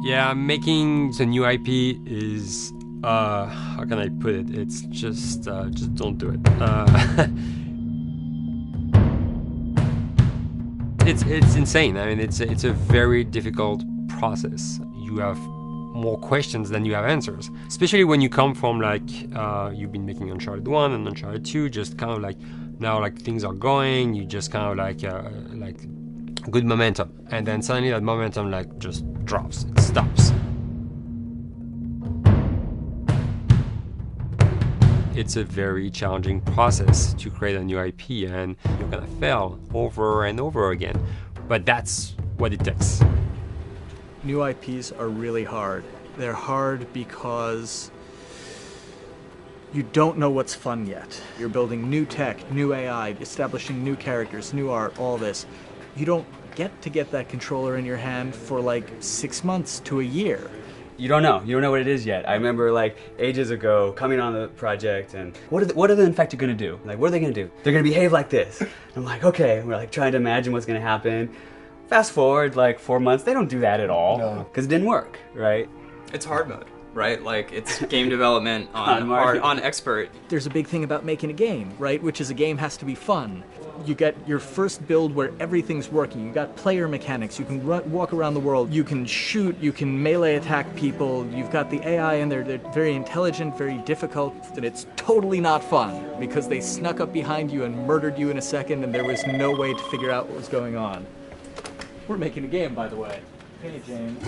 Yeah, making the new IP is how can I put it? It's just don't do it. It's insane. I mean, it's a very difficult process. You have more questions than you have answers, especially when you come from like you've been making Uncharted 1 and Uncharted 2, just kind of like now like things are going, you just kind of like good momentum, and then suddenly that momentum like just drops, it stops. It's a very challenging process to create a new IP, and you're gonna fail over and over again, but that's what it takes. New IPs are really hard. They're hard because you don't know what's fun yet. You're building new tech, new AI, establishing new characters, new art, all this. You don't get that controller in your hand for like 6 months to a year. You don't know what it is yet. I remember like ages ago coming on the project and what are the Infected going to do? Like, what are they going to do? They're going to behave like this. And I'm like, okay, we're like trying to imagine what's going to happen. Fast forward like 4 months, they don't do that at all because it didn't work, right? It's hard mode, right? Like it's game development on expert. There's a big thing about making a game, right? Which is a game has to be fun. You get your first build where everything's working. You got player mechanics. You can walk around the world. You can shoot. You can melee attack people. You've got the AI in there. They're very intelligent, very difficult. And it's totally not fun because they snuck up behind you and murdered you in a second and there was no way to figure out what was going on. We're making a game, by the way. Hey, James.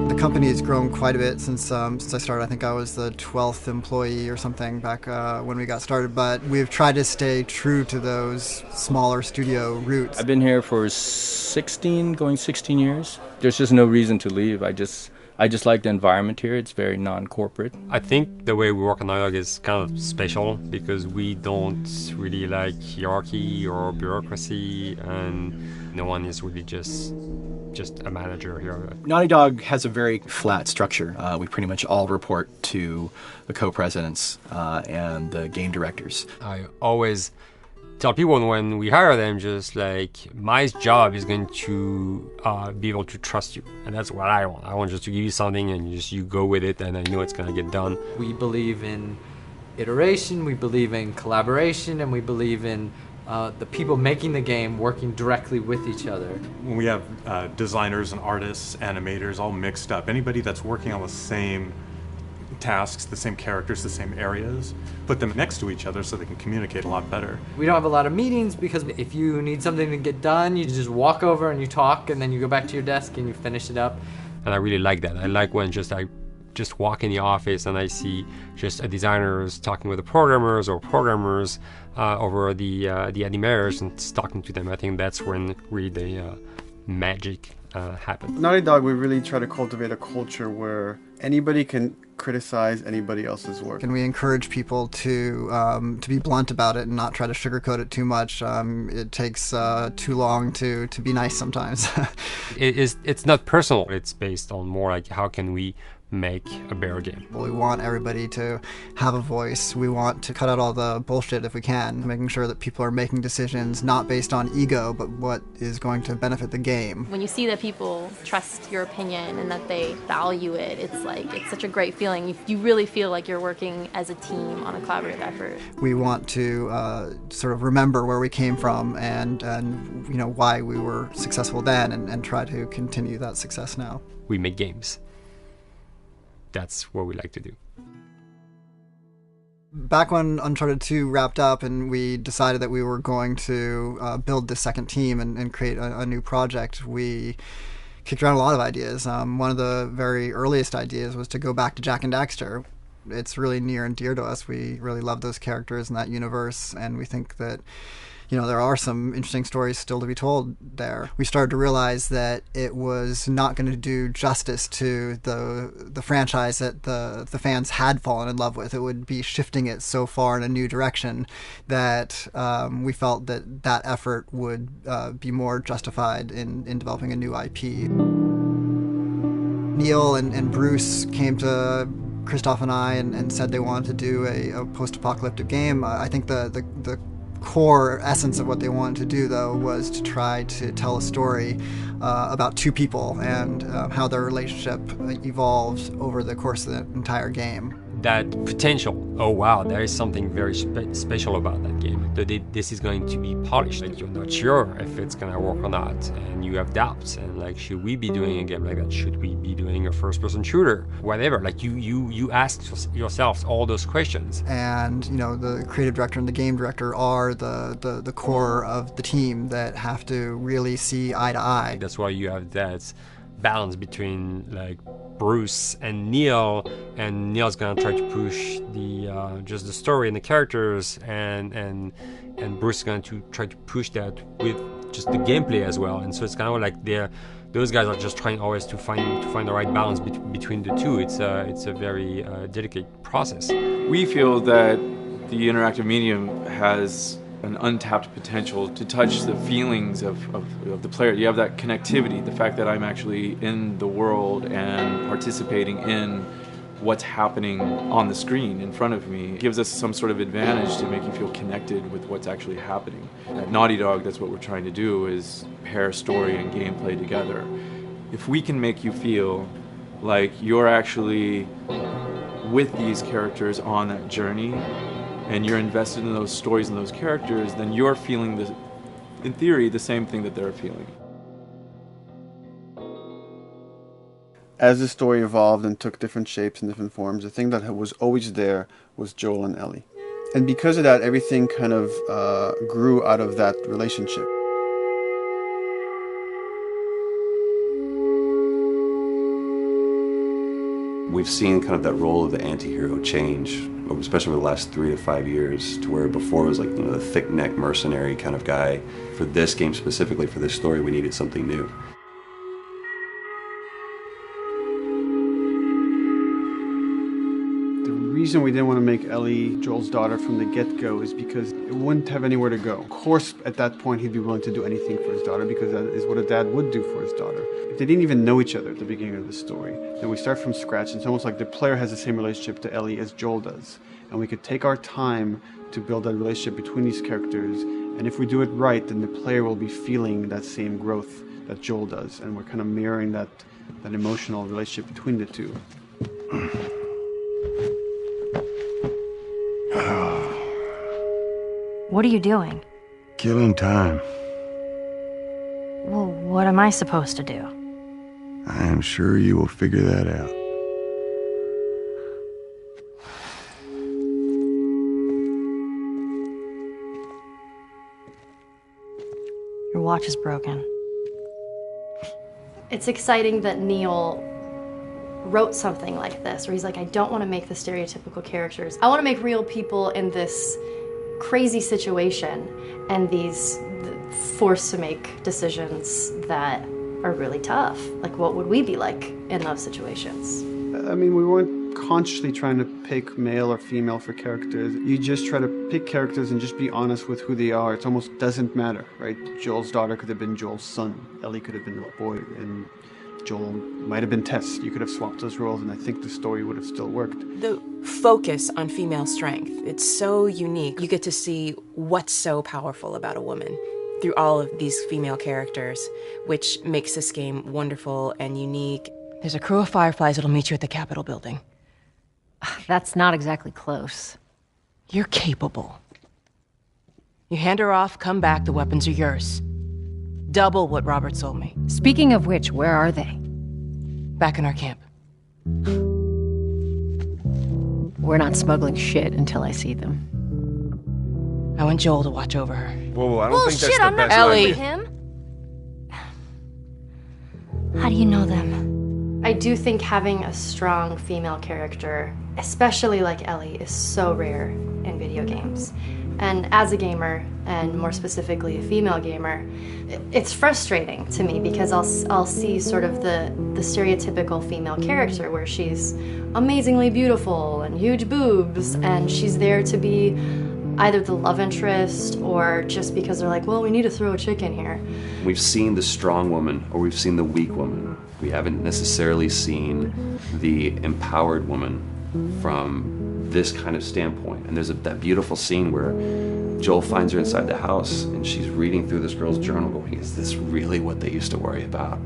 The company has grown quite a bit since I started. I think I was the 12th employee or something back when we got started, but we've tried to stay true to those smaller studio roots. I've been here for 16 years. There's just no reason to leave. I just like the environment here. It's very non-corporate. I think the way we work on Naughty Dog is kind of special because we don't really like hierarchy or bureaucracy, and no one is really just a manager here. Naughty Dog has a very flat structure. We pretty much all report to the co-presidents and the game directors. I always tell people when we hire them, just like, my job is going to be able to trust you, and that's what I want. I want just to give you something and you go with it, and I know it's going to get done. We believe in iteration, we believe in collaboration, and we believe in the people making the game working directly with each other. When we have designers and artists, animators all mixed up, anybody that's working on the same tasks, the same characters, the same areas, put them next to each other so they can communicate a lot better. We don't have a lot of meetings because if you need something to get done, you just walk over and you talk, and then you go back to your desk and you finish it up. And I really like that. I like when I just walk in the office and I see just designers talking with the programmers or programmers over the animators and talking to them. I think that's when really the magic happens. Naughty Dog, we really try to cultivate a culture where anybody can criticize anybody else's work. And we encourage people to be blunt about it and not try to sugarcoat it too much. It takes too long to be nice sometimes. It's not personal. It's based on more like how can we make a better game. We want everybody to have a voice. We want to cut out all the bullshit if we can, making sure that people are making decisions not based on ego, but what is going to benefit the game. When you see that people trust your opinion and that they value it, it's such a great feeling. You really feel like you're working as a team on a collaborative effort. We want to sort of remember where we came from and you know why we were successful then, and try to continue that success now. We make games. That's what we like to do. Back when Uncharted 2 wrapped up and we decided that we were going to build the second team and create a new project, we kicked around a lot of ideas. One of the very earliest ideas was to go back to Jak and Daxter. It's really near and dear to us. We really love those characters in that universe, and we think that there are some interesting stories still to be told there. We started to realize that it was not going to do justice to the franchise that the fans had fallen in love with. It would be shifting it so far in a new direction that we felt that effort would be more justified in developing a new IP. Neil and Bruce came to Christoph and I and said they wanted to do a post-apocalyptic game. I think the core essence of what they wanted to do, though, was to try to tell a story about two people and how their relationship evolves over the course of the entire game. That potential, oh wow, there is something very special about that game. This is going to be polished. Like, you're not sure if it's gonna work or not, and you have doubts. And like, should we be doing a game like that? Should we be doing a first-person shooter? Whatever. Like, you ask yourselves all those questions. And the creative director and the game director are the core of the team that have to really see eye to eye. That's why you have that balance between like Bruce and Neil's gonna try to push the just the story and the characters, and Bruce is going to try to push that with just the gameplay as well. And so it's kind of like those guys are just trying always to find the right balance between the two. It's a very delicate process. We feel that the interactive medium has an untapped potential to touch the feelings of the player. You have that connectivity, the fact that I'm actually in the world and participating in what's happening on the screen in front of me. It gives us some sort of advantage to make you feel connected with what's actually happening. At Naughty Dog, that's what we're trying to do, is pair story and gameplay together. If we can make you feel like you're actually with these characters on that journey, and you're invested in those stories and those characters, then you're feeling, in theory, the same thing that they're feeling. As the story evolved and took different shapes and different forms, the thing that was always there was Joel and Ellie. And because of that, everything kind of grew out of that relationship. We've seen kind of that role of the anti-hero change, especially over the last 3 to 5 years, to where before it was like the thick-neck mercenary kind of guy. For this game specifically, for this story, we needed something new. The reason we didn't want to make Ellie Joel's daughter from the get-go is because it wouldn't have anywhere to go. Of course, at that point, he'd be willing to do anything for his daughter because that is what a dad would do for his daughter. If they didn't even know each other at the beginning of the story, then we start from scratch. And it's almost like the player has the same relationship to Ellie as Joel does. And we could take our time to build that relationship between these characters. And if we do it right, then the player will be feeling that same growth that Joel does. And we're kind of mirroring that emotional relationship between the two. What are you doing? Killing time. Well, what am I supposed to do? I am sure you will figure that out. Your watch is broken. It's exciting that Neil wrote something like this, where he's like, I don't want to make the stereotypical characters. I want to make real people in this crazy situation and these forced to make decisions that are really tough. Like, what would we be like in those situations? I mean, we weren't consciously trying to pick male or female for characters. You just try to pick characters and just be honest with who they are. It almost doesn't matter, right? Joel's daughter could have been Joel's son. Ellie could have been a boy, and Joel might have been Tess. You could have swapped those roles, and I think the story would have still worked. The focus on female strength, it's so unique. You get to see what's so powerful about a woman through all of these female characters, which makes this game wonderful and unique. There's a crew of Fireflies that'll meet you at the Capitol building. That's not exactly close. You're capable. You hand her off, come back, the weapons are yours. Double what Robert sold me. Speaking of which, where are they? Back in our camp. We're not smuggling shit until I see them. I want Joel to watch over her. Whoa, I don't think that's the I'm not best Ellie. idea. Him. How do you know them? I do think having a strong female character, especially like Ellie, is so rare in video games. And as a gamer, and more specifically a female gamer, it's frustrating to me because I'll see sort of the stereotypical female character where she's amazingly beautiful and huge boobs, and she's there to be either the love interest or just because they're like, well, we need to throw a chick in here. We've seen the strong woman or we've seen the weak woman. We haven't necessarily seen the empowered woman from this kind of standpoint. And there's that beautiful scene where Joel finds her inside the house and she's reading through this girl's journal going, is this really what they used to worry about?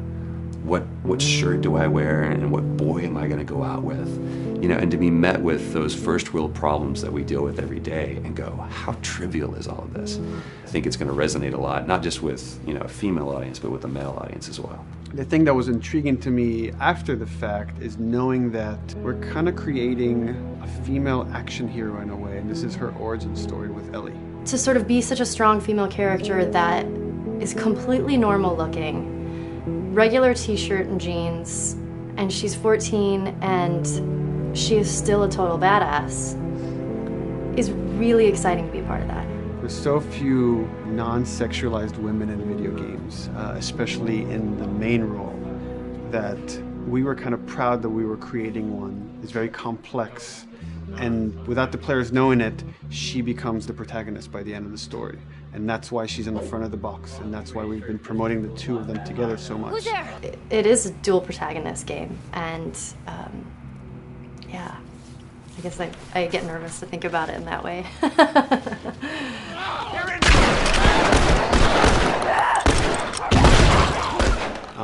What shirt do I wear and what boy am I going to go out with? You know, and to be met with those first world problems that we deal with every day and go, how trivial is all of this? I think it's going to resonate a lot, not just with, you know, a female audience, but with a male audience as well. The thing that was intriguing to me after the fact is knowing that we're kind of creating a female action hero in a way, and this is her origin story with Ellie. To sort of be such a strong female character that is completely normal looking, regular t-shirt and jeans, and she's 14 and she is still a total badass, is really exciting to be a part of that. There's so few non-sexualized women in video games, especially in the main role, that we were kind of proud that we were creating one. It's very complex, and without the players knowing it, she becomes the protagonist by the end of the story. And that's why she's in the front of the box, and that's why we've been promoting the two of them together so much. Who's there? It is a dual protagonist game, and yeah, I guess I get nervous to think about it in that way.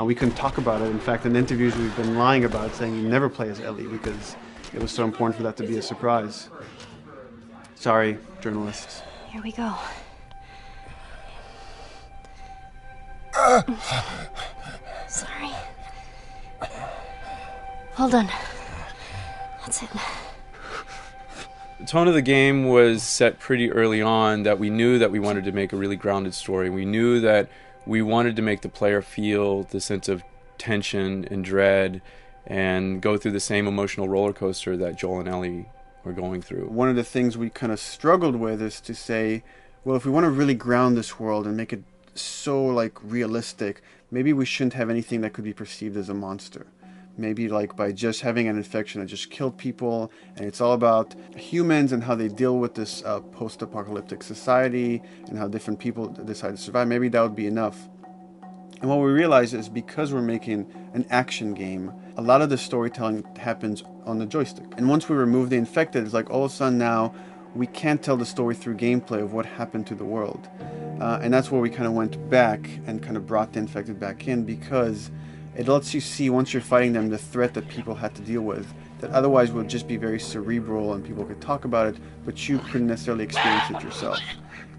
We couldn't talk about it. In fact, in interviews we've been lying about it, saying you never play as Ellie because it was so important for that to be a surprise. Sorry, journalists. Here we go. Sorry. Hold on. That's it. The tone of the game was set pretty early on that we knew that we wanted to make a really grounded story. We knew that we wanted to make the player feel the sense of tension and dread and go through the same emotional roller coaster that Joel and Ellie were going through. One of the things we kind of struggled with is to say, well, if we want to really ground this world and make it so like realistic, maybe we shouldn't have anything that could be perceived as a monster. Maybe like by just having an infection that just killed people, and it's all about humans and how they deal with this post-apocalyptic society and how different people decide to survive. Maybe that would be enough. And what we realize is because we're making an action game, a lot of the storytelling happens on the joystick. And once we remove the infected, it's like all of a sudden now we can't tell the story through gameplay of what happened to the world. And that's where we kind of went back and kind of brought the infected back in, because it lets you see, once you're fighting them, the threat that people had to deal with, that otherwise would just be very cerebral and people could talk about it, but you couldn't necessarily experience it yourself.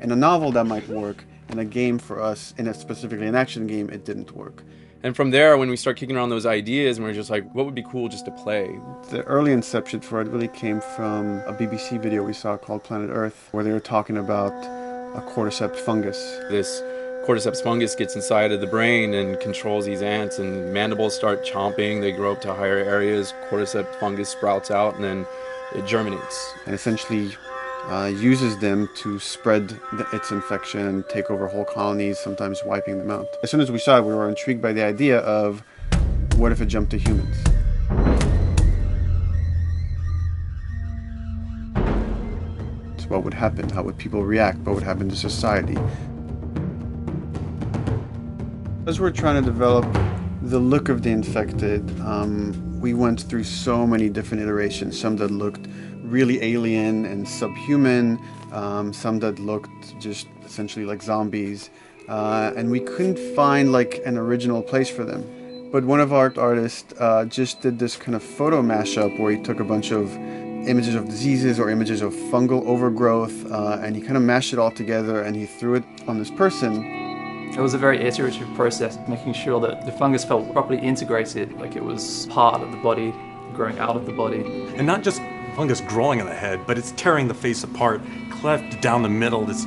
In a novel, that might work. In a game for us, specifically an action game, it didn't work. And from there, when we start kicking around those ideas, and we're just like, what would be cool just to play? The early inception for it really came from a BBC video we saw called Planet Earth, where they were talking about a cordyceps fungus. This cordyceps fungus gets inside of the brain and controls these ants, and mandibles start chomping, they grow up to higher areas, cordyceps fungus sprouts out, and then it germinates. And essentially uses them to spread its infection and take over whole colonies, sometimes wiping them out. As soon as we saw it, we were intrigued by the idea of, what if it jumped to humans? So what would happen? How would people react? What would happen to society? As we're trying to develop the look of the infected, we went through so many different iterations, some that looked really alien and subhuman, some that looked just essentially like zombies, and we couldn't find like an original place for them. But one of our artists just did this kind of photo mashup where he took a bunch of images of diseases or images of fungal overgrowth, and he kind of mashed it all together and he threw it on this person. It was a very iterative process, making sure that the fungus felt properly integrated, like it was part of the body, growing out of the body. And not just fungus growing on the head, but it's tearing the face apart, cleft down the middle, it's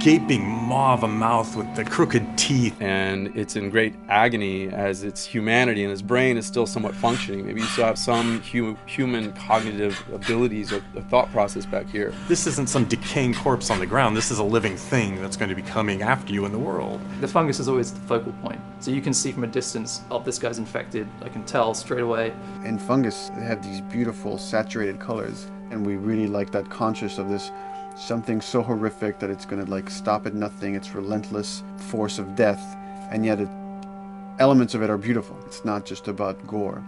gaping maw of a mouth with the crooked teeth. And it's in great agony as its humanity and its brain is still somewhat functioning. Maybe you still have some human cognitive abilities or thought process back here. This isn't some decaying corpse on the ground. This is a living thing that's going to be coming after you in the world. The fungus is always the focal point. So you can see from a distance, oh, this guy's infected. I can tell straight away. In fungus, they have these beautiful saturated colors, and we really like that conscious of this something so horrific that it's going to like stop at nothing. It's relentless force of death, and yet elements of it are beautiful. It's not just about gore.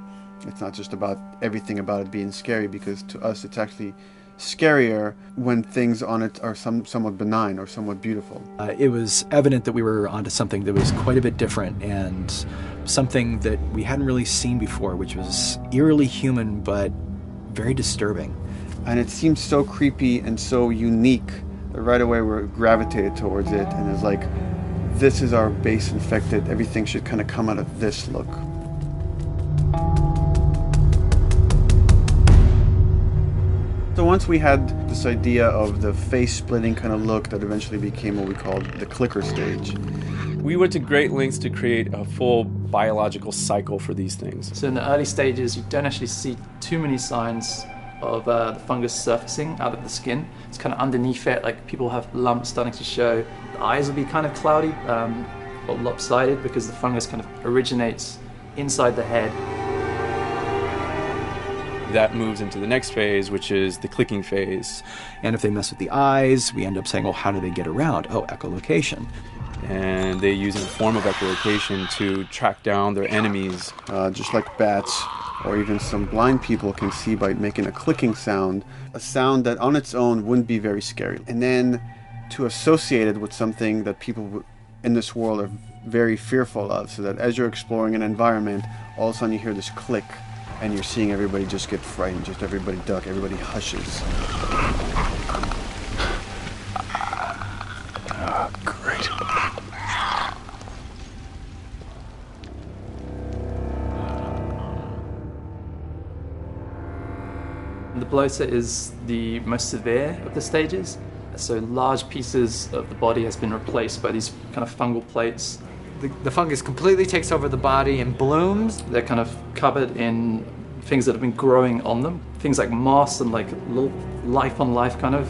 It's not just about everything about it being scary, because to us it's actually scarier when things on it are somewhat benign or somewhat beautiful. It was evident that we were onto something that was quite a bit different and something that we hadn't really seen before, which was eerily human but very disturbing. And it seemed so creepy and so unique that right away we gravitated towards it, and it's like, this is our base infected. Everything should kind of come out of this look. So once we had this idea of the face-splitting kind of look that eventually became what we called the clicker stage. We went to great lengths to create a full biological cycle for these things. So in the early stages, you don't actually see too many signs of the fungus surfacing out of the skin. It's kind of underneath it, like people have lumps starting to show. The eyes will be kind of cloudy or lopsided because the fungus kind of originates inside the head. That moves into the next phase, which is the clicking phase. And if they mess with the eyes, we end up saying, well, how do they get around? Oh, echolocation. And they use a form of echolocation to track down their enemies. Just like bats, or even some blind people can see by making a clicking sound, a sound that on its own wouldn't be very scary. And then to associate it with something that people in this world are very fearful of, so that as you're exploring an environment, all of a sudden you hear this click, and you're seeing everybody just get frightened, just everybody duck, everybody hushes. Great. The bloater is the most severe of the stages. So large pieces of the body has been replaced by these kind of fungal plates. The fungus completely takes over the body and blooms. They're kind of covered in things that have been growing on them. Things like moss and like little life on life kind of.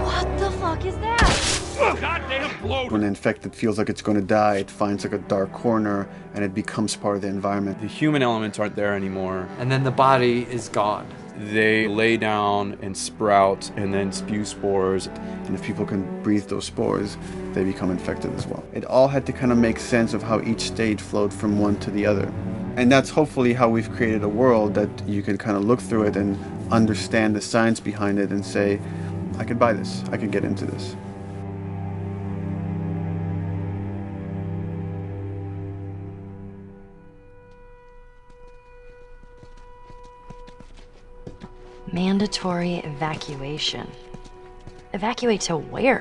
What the fuck is that? Goddamn bloat! When the infected feels like it's going to die, it finds like a dark corner and it becomes part of the environment. The human elements aren't there anymore. And then the body is gone. They lay down and sprout and then spew spores. And if people can breathe those spores, they become infected as well. It all had to kind of make sense of how each stage flowed from one to the other. And that's hopefully how we've created a world that you can kind of look through it and understand the science behind it and say, I could buy this, I could get into this. Mandatory evacuation. Evacuate to where?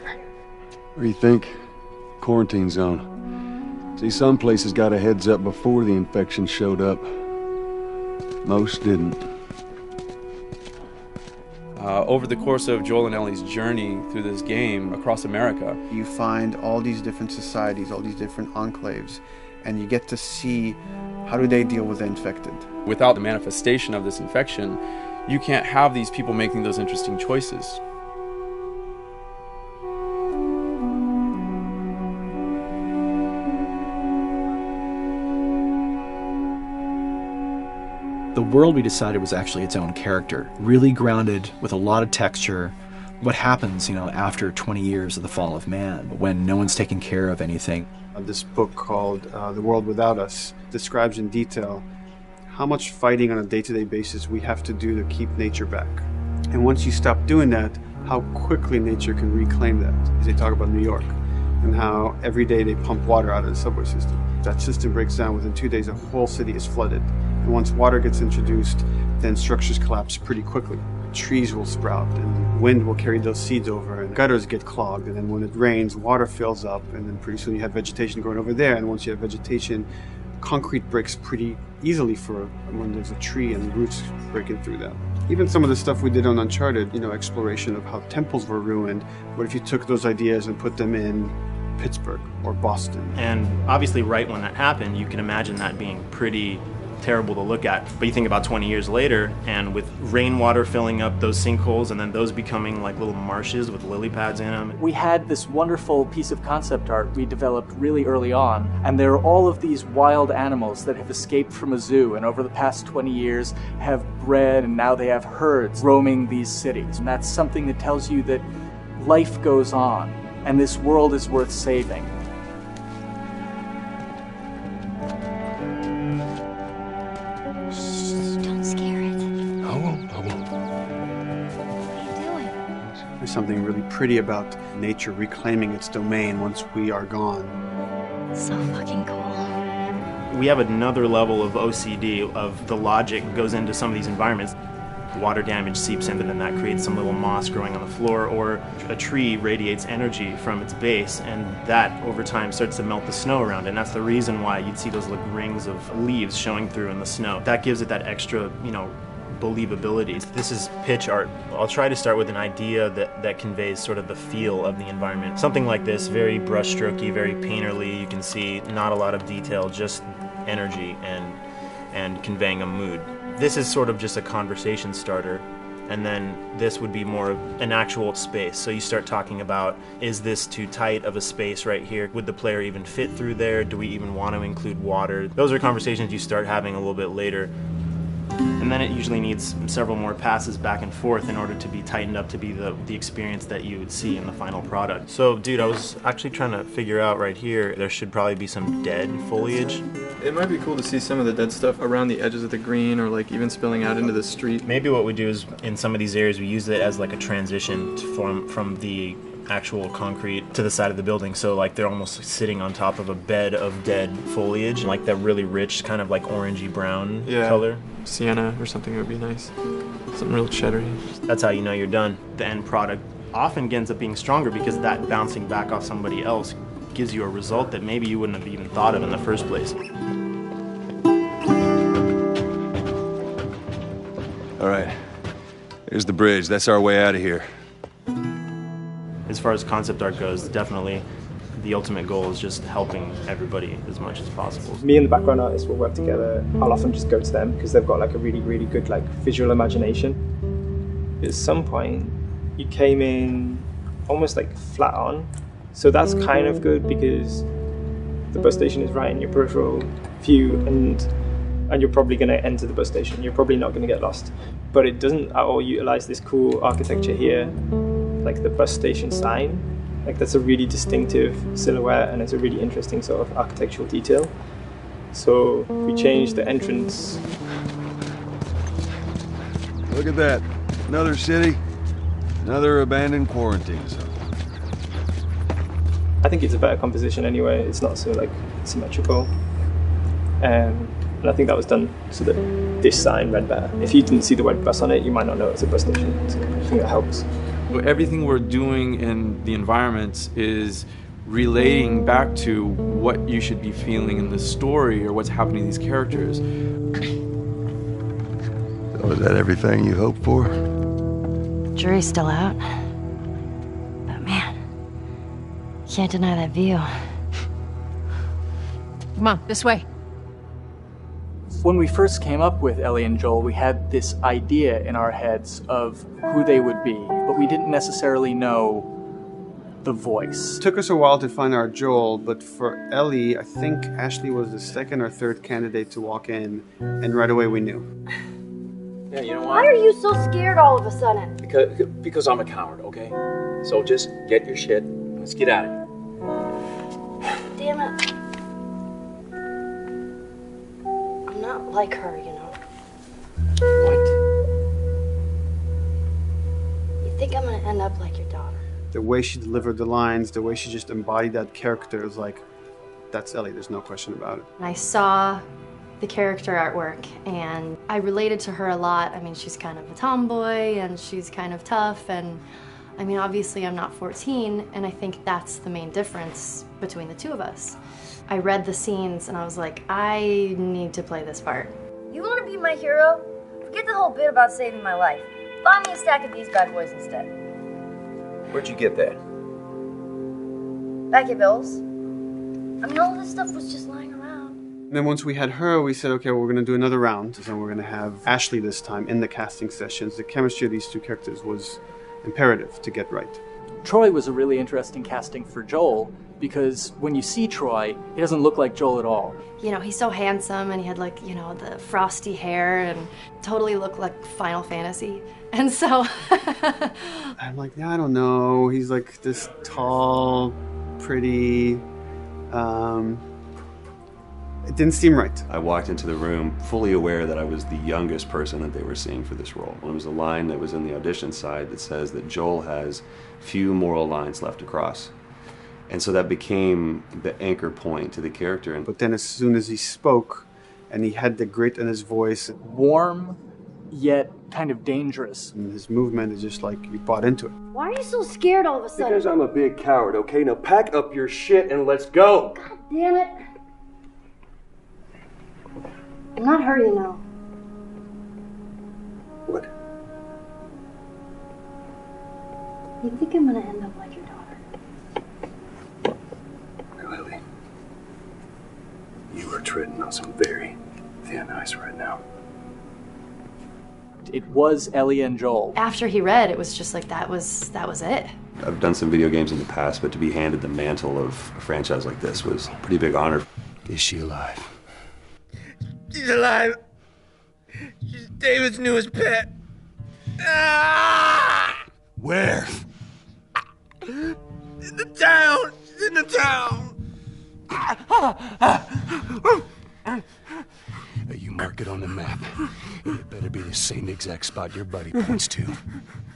What do you think? Quarantine zone. See, some places got a heads up before the infection showed up. Most didn't. Over the course of Joel and Ellie's journey through this game across America, you find all these different societies, all these different enclaves, and you get to see how do they deal with the infected. Without the manifestation of this infection, you can't have these people making those interesting choices. The world we decided was actually its own character, really grounded with a lot of texture. What happens, after 20 years of the fall of man, when no one's taking care of anything? This book called The World Without Us describes in detail how much fighting on a day-to-day basis we have to do to keep nature back. And once you stop doing that, how quickly nature can reclaim that. As they talk about New York, and how every day they pump water out of the subway system. That system breaks down. Within 2 days, a whole city is flooded. And once water gets introduced, then structures collapse pretty quickly. Trees will sprout, and wind will carry those seeds over, and gutters get clogged, and then when it rains, water fills up, and then pretty soon you have vegetation growing over there, and once you have vegetation, concrete breaks pretty easily for when there's a tree and roots breaking through that. Even some of the stuff we did on Uncharted, exploration of how temples were ruined. What if you took those ideas and put them in Pittsburgh or Boston? And obviously right when that happened, you can imagine that being pretty terrible to look at. But you think about 20 years later, and with rainwater filling up those sinkholes and then those becoming like little marshes with lily pads in them. We had this wonderful piece of concept art we developed really early on, and there are all of these wild animals that have escaped from a zoo and over the past 20 years have bred, and now they have herds roaming these cities. And that's something that tells you that life goes on and this world is worth saving. There's something really pretty about nature reclaiming its domain once we are gone. So fucking cool. We have another level of OCD of the logic goes into some of these environments. Water damage seeps in, but then that creates some little moss growing on the floor, or a tree radiates energy from its base, and that over time starts to melt the snow around it. And that's the reason why you'd see those like rings of leaves showing through in the snow. That gives it that extra, believability. This is pitch art. I'll try to start with an idea that conveys sort of the feel of the environment. Something like this, very brushstrokey, very painterly. You can see not a lot of detail, just energy and conveying a mood. This is sort of just a conversation starter, and then this would be more of an actual space. So you start talking about, is this too tight of a space right here? Would the player even fit through there? Do we even want to include water? Those are conversations you start having a little bit later. And then it usually needs several more passes back and forth in order to be tightened up to be the experience that you would see in the final product. So, dude, I was actually trying to figure out right here, there should probably be some dead foliage. It might be cool to see some of the dead stuff around the edges of the green, or like even spilling out into the street. Maybe what we do is, in some of these areas, we use it as like a transition from the actual concrete to the side of the building, so like they're almost sitting on top of a bed of dead foliage, like that really rich kind of like orangey brown color. Sienna or something would be nice. Something real cheddary. That's how you know you're done. The end product often ends up being stronger because that bouncing back off somebody else gives you a result that maybe you wouldn't have even thought of in the first place. All right, here's the bridge. That's our way out of here. As far as concept art goes, definitely the ultimate goal is just helping everybody as much as possible. Me and the background artist will work together. I'll often just go to them because they've got like a really, really good like visual imagination. At some point, you came in almost like flat on. So that's kind of good because the bus station is right in your peripheral view, and you're probably going to enter the bus station. You're probably not going to get lost. But it doesn't at all utilize this cool architecture here, like the bus station sign. Like that's a really distinctive silhouette, and it's a really interesting sort of architectural detail. So we changed the entrance. Look at that. Another city, another abandoned quarantine zone. I think it's a better composition anyway. It's not so like symmetrical. And I think that was done so that this sign read better. If you didn't see the word bus on it, you might not know it's a bus station. So I think that helps. Everything we're doing in the environments is relating back to what you should be feeling in the story or what's happening to these characters. So is that everything you hoped for? Jury's still out. But man, can't deny that view. Come on, this way. When we first came up with Ellie and Joel, we had this idea in our heads of who they would be, but we didn't necessarily know the voice. It took us a while to find our Joel, but for Ellie, I think Ashley was the second or third candidate to walk in, and right away we knew. Yeah, you know Why what? are you so scared all of a sudden? Because I'm a coward, okay? So just get your shit, and let's get out of here. Damn it. I'm not like her, you know. What? You think I'm gonna end up like your daughter? The way she delivered the lines, the way she just embodied that character, is like, that's Ellie, there's no question about it. I saw the character artwork and I related to her a lot. I mean, she's kind of a tomboy and she's kind of tough, and I mean, obviously I'm not 14, and I think that's the main difference between the two of us. I read the scenes and I was like, I need to play this part. You want to be my hero? Forget the whole bit about saving my life. Buy me a stack of these bad boys instead. Where'd you get that? Back at Bill's. I mean, all this stuff was just lying around. And then once we had her, we said, okay, well, we're going to do another round. So we're going to have Ashley this time in the casting sessions. The chemistry of these two characters was imperative to get right. Troy was a really interesting casting for Joel because when you see Troy, he doesn't look like Joel at all. You know, he's so handsome and he had like, you know, the frosty hair and totally looked like Final Fantasy. And so I'm like, yeah, I don't know. He's like this tall, pretty. It didn't seem right. I walked into the room fully aware that I was the youngest person that they were seeing for this role. There was a line that was in the audition side that says that Joel has few moral lines left to cross. And so that became the anchor point to the character. But then as soon as he spoke and he had the grit in his voice, warm yet kind of dangerous. And his movement is just like you bought into it. Why are you so scared all of a sudden? Because I'm a big coward, okay? Now pack up your shit and let's go. God damn it. I'm not her, you know. What? You think I'm gonna end up like your daughter? Lily, you are treading on some very thin ice right now. It was Ellie and Joel. after he read, it was just like that was it. I've done some video games in the past, but to be handed the mantle of a franchise like this was a pretty big honor. Is she alive? She's alive. She's David's newest pet. Ah! Where? In the town. She's in the town. You mark it on the map. It better be the same exact spot your buddy points to.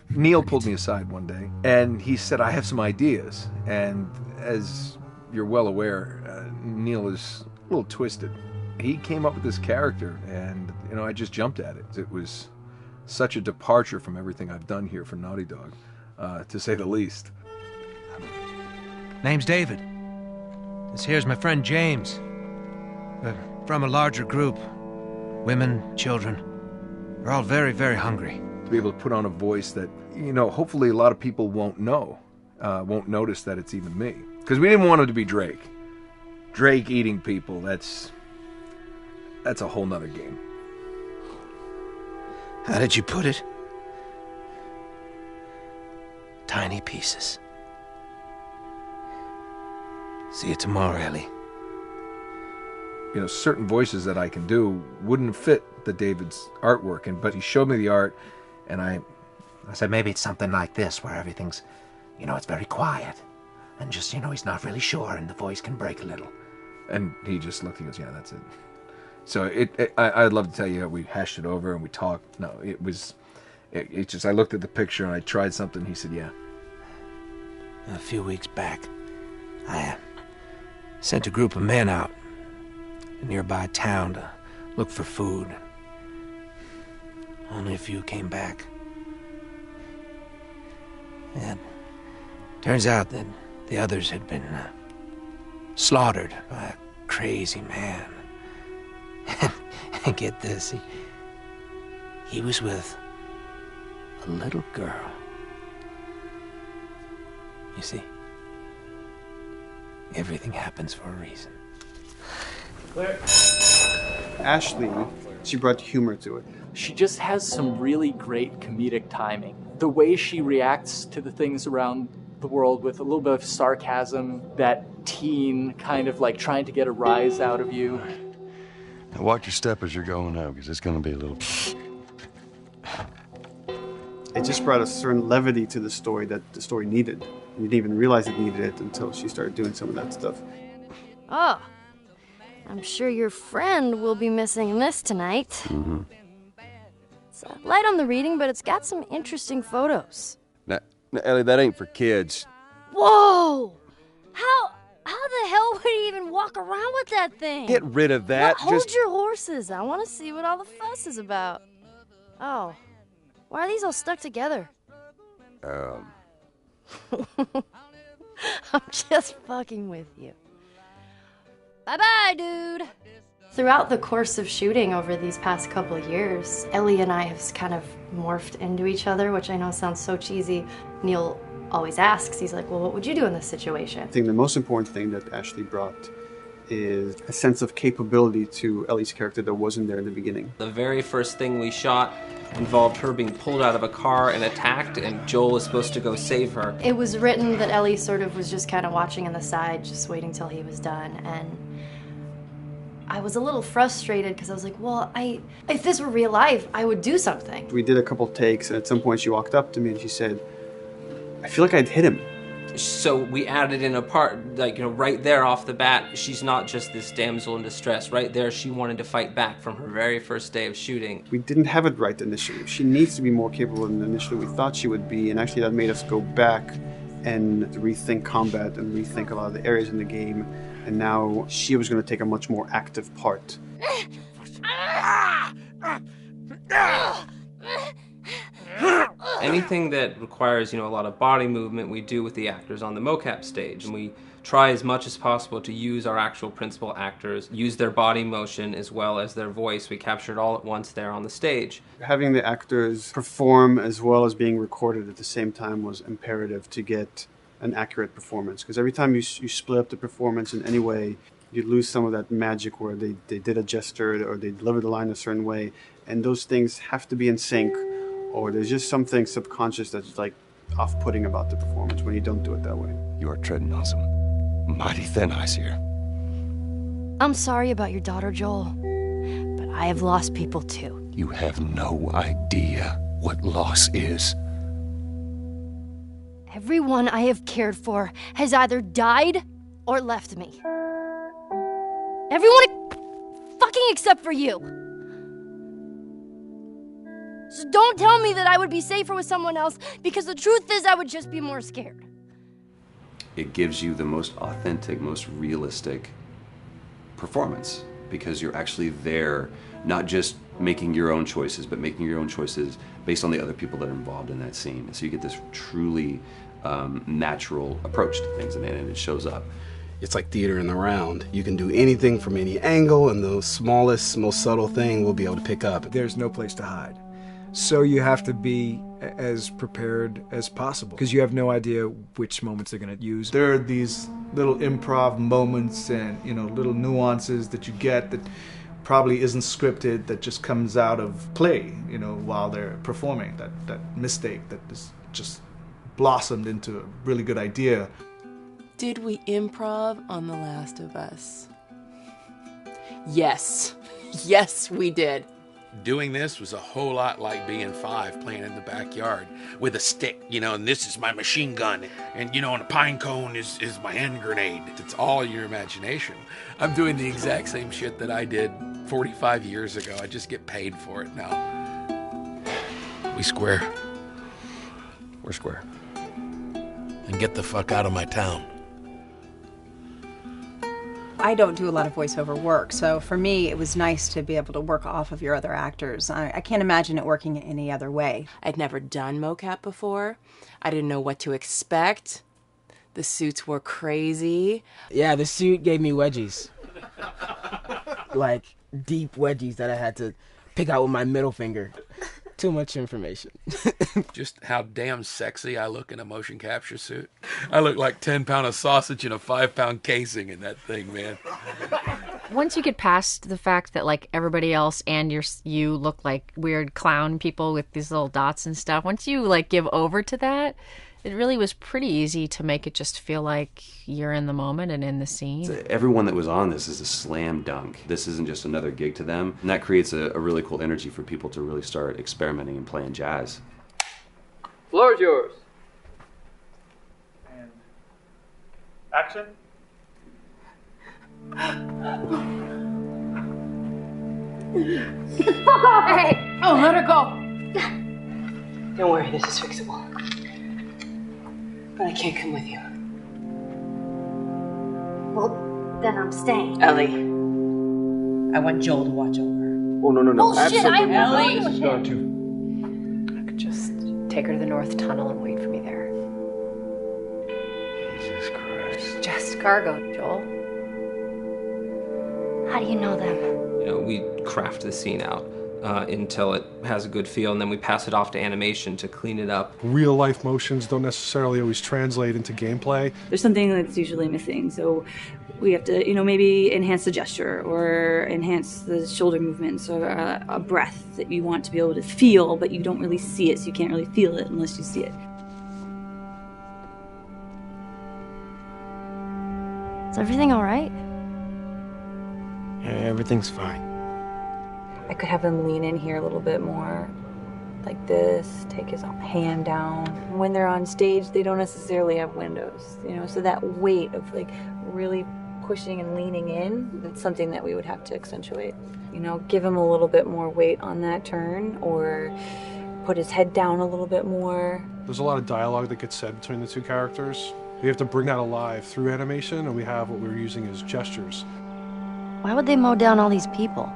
Neil pulled me aside one day, and he said, I have some ideas. And as you're well aware, Neil is a little twisted. He came up with this character, and, I just jumped at it. It was such a departure from everything I've done here for Naughty Dog, to say the least. Name's David. This here's my friend James. We're from a larger group. Women, children. We're all very, very hungry. To be able to put on a voice that, hopefully a lot of people won't know, won't notice that it's even me. Because we didn't want it to be Drake. Drake eating people, that's a whole nother game. How did you put it? Tiny pieces. See you tomorrow, Ellie. Certain voices that I can do wouldn't fit the David's artwork, but he showed me the art, and I said maybe it's something like this, where everything's, it's very quiet, and just, he's not really sure, and the voice can break a little. And he just looked and goes, yeah, that's it. So I'd love to tell you we hashed it over and we talked. No, it just, I looked at the picture and I tried something. He said, yeah. A few weeks back, I sent a group of men out a nearby town to look for food. Only a few came back. And turns out that the others had been slaughtered by a crazy man. And get this, he was with a little girl. You see, everything happens for a reason. Ashley, she brought humor to it. She just has some really great comedic timing. The way she reacts to the things around the world with a little bit of sarcasm, that teen kind of like trying to get a rise out of you. Now watch your step as you're going out, because it's going to be a little... It just brought a certain levity to the story that the story needed. You didn't even realize it needed it until she started doing some of that stuff. Oh, I'm sure your friend will be missing this tonight. Mm-hmm. It's light on the reading, but it's got some interesting photos. Now, Ellie, that ain't for kids. Whoa! How the hell would he even walk around with that thing? Get rid of that. Well, hold your horses. I want to see what all the fuss is about. Oh, why are these all stuck together? I'm just fucking with you. Bye-bye, dude. Throughout the course of shooting over these past couple of years, Ellie and I have kind of morphed into each other, which I know sounds so cheesy. Neil always asks, he's like, well, what would you do in this situation? I think the most important thing that Ashley brought is a sense of capability to Ellie's character that wasn't there in the beginning. The very first thing we shot involved her being pulled out of a car and attacked, and Joel was supposed to go save her. It was written that Ellie sort of was just kind of watching on the side, just waiting till he was done, and I was a little frustrated because I was like, well, if this were real life, I would do something. We did a couple takes, and at some point she walked up to me and she said, I feel like I'd hit him. So we added in a part, like, right there off the bat, she's not just this damsel in distress. Right there, she wanted to fight back from her very first day of shooting. We didn't have it right initially. She needs to be more capable than initially we thought she would be, and actually that made us go back and rethink combat and rethink a lot of the areas in the game, and now she was going to take a much more active part. Anything that requires, a lot of body movement, we do with the actors on the mocap stage. And we try as much as possible to use our actual principal actors, use their body motion as well as their voice. We capture it all at once there on the stage. Having the actors perform as well as being recorded at the same time was imperative to get an accurate performance. Because every time you split up the performance in any way, you lose some of that magic where they did a gesture or they delivered the line a certain way. And those things have to be in sync, or there's just something subconscious that's like off-putting about the performance when you don't do it that way. You are treading on some mighty thin ice here. I'm sorry about your daughter, Joel, but I have lost people too. You have no idea what loss is. Everyone I have cared for has either died or left me. Everyone fucking except for you. So don't tell me that I would be safer with someone else, because the truth is I would just be more scared. It gives you the most authentic, most realistic performance, because you're actually there, not just making your own choices, but making your own choices based on the other people that are involved in that scene. So you get this truly natural approach to things, and it shows up. It's like theater in the round. You can do anything from any angle, and the smallest, most subtle thing we'll be able to pick up. There's no place to hide. So you have to be as prepared as possible, because you have no idea which moments they're going to use. There are these little improv moments and, little nuances that you get that probably isn't scripted, that just comes out of play, while they're performing. That mistake that is just blossomed into a really good idea. Did we improv on The Last of Us? Yes. Yes, we did. Doing this was a whole lot like being 5 playing in the backyard with a stick, and this is my machine gun, and and a pine cone is my hand grenade. It's all your imagination. I'm doing the exact same shit that I did 45 years ago. I just get paid for it now. We square. We're square. And get the fuck out of my town. I don't do a lot of voiceover work, so for me it was nice to be able to work off of your other actors. I can't imagine it working any other way. I'd never done mocap before. I didn't know what to expect. The suits were crazy. Yeah, the suit gave me wedgies. Like, deep wedgies that I had to pick out with my middle finger. Too much information. Just how damn sexy I look in a motion capture suit. I look like 10-pound of sausage in a 5-pound casing in that thing, man. Once you get past the fact that like everybody else and you look like weird clown people with these little dots and stuff, once you like give over to that, it really was pretty easy to make it just feel like you're in the moment and in the scene. Everyone that was on this is a slam dunk. This isn't just another gig to them. And that creates a really cool energy for people to really start experimenting and playing jazz. Floor is yours. And action. Fuck off! Hey! Oh, let her go! Don't worry, this is fixable. But I can't come with you. Well, then I'm staying. Ellie, I want Joel to watch over her. Oh, no. Bullshit, Ellie! She's going to. I could just take her to the North Tunnel and wait for me there. Jesus Christ. Just cargo, Joel. How do you know them? We craft the scene out until it has a good feel, and then we pass it off to animation to clean it up. Real life motions don't necessarily always translate into gameplay. There's something that's usually missing, so we have to, maybe enhance the gesture or enhance the shoulder movements or a breath that you want to be able to feel, but you don't really see it, so you can't really feel it unless you see it. Is everything all right? Yeah, everything's fine. I could have him lean in here a little bit more, like this, take his hand down. When they're on stage, they don't necessarily have windows, so that weight of really pushing and leaning in, it's something that we would have to accentuate. Give him a little bit more weight on that turn, or put his head down a little bit more. There's a lot of dialogue that gets said between the two characters. We have to bring that alive through animation, and we have what we're using as gestures. Why would they mow down all these people?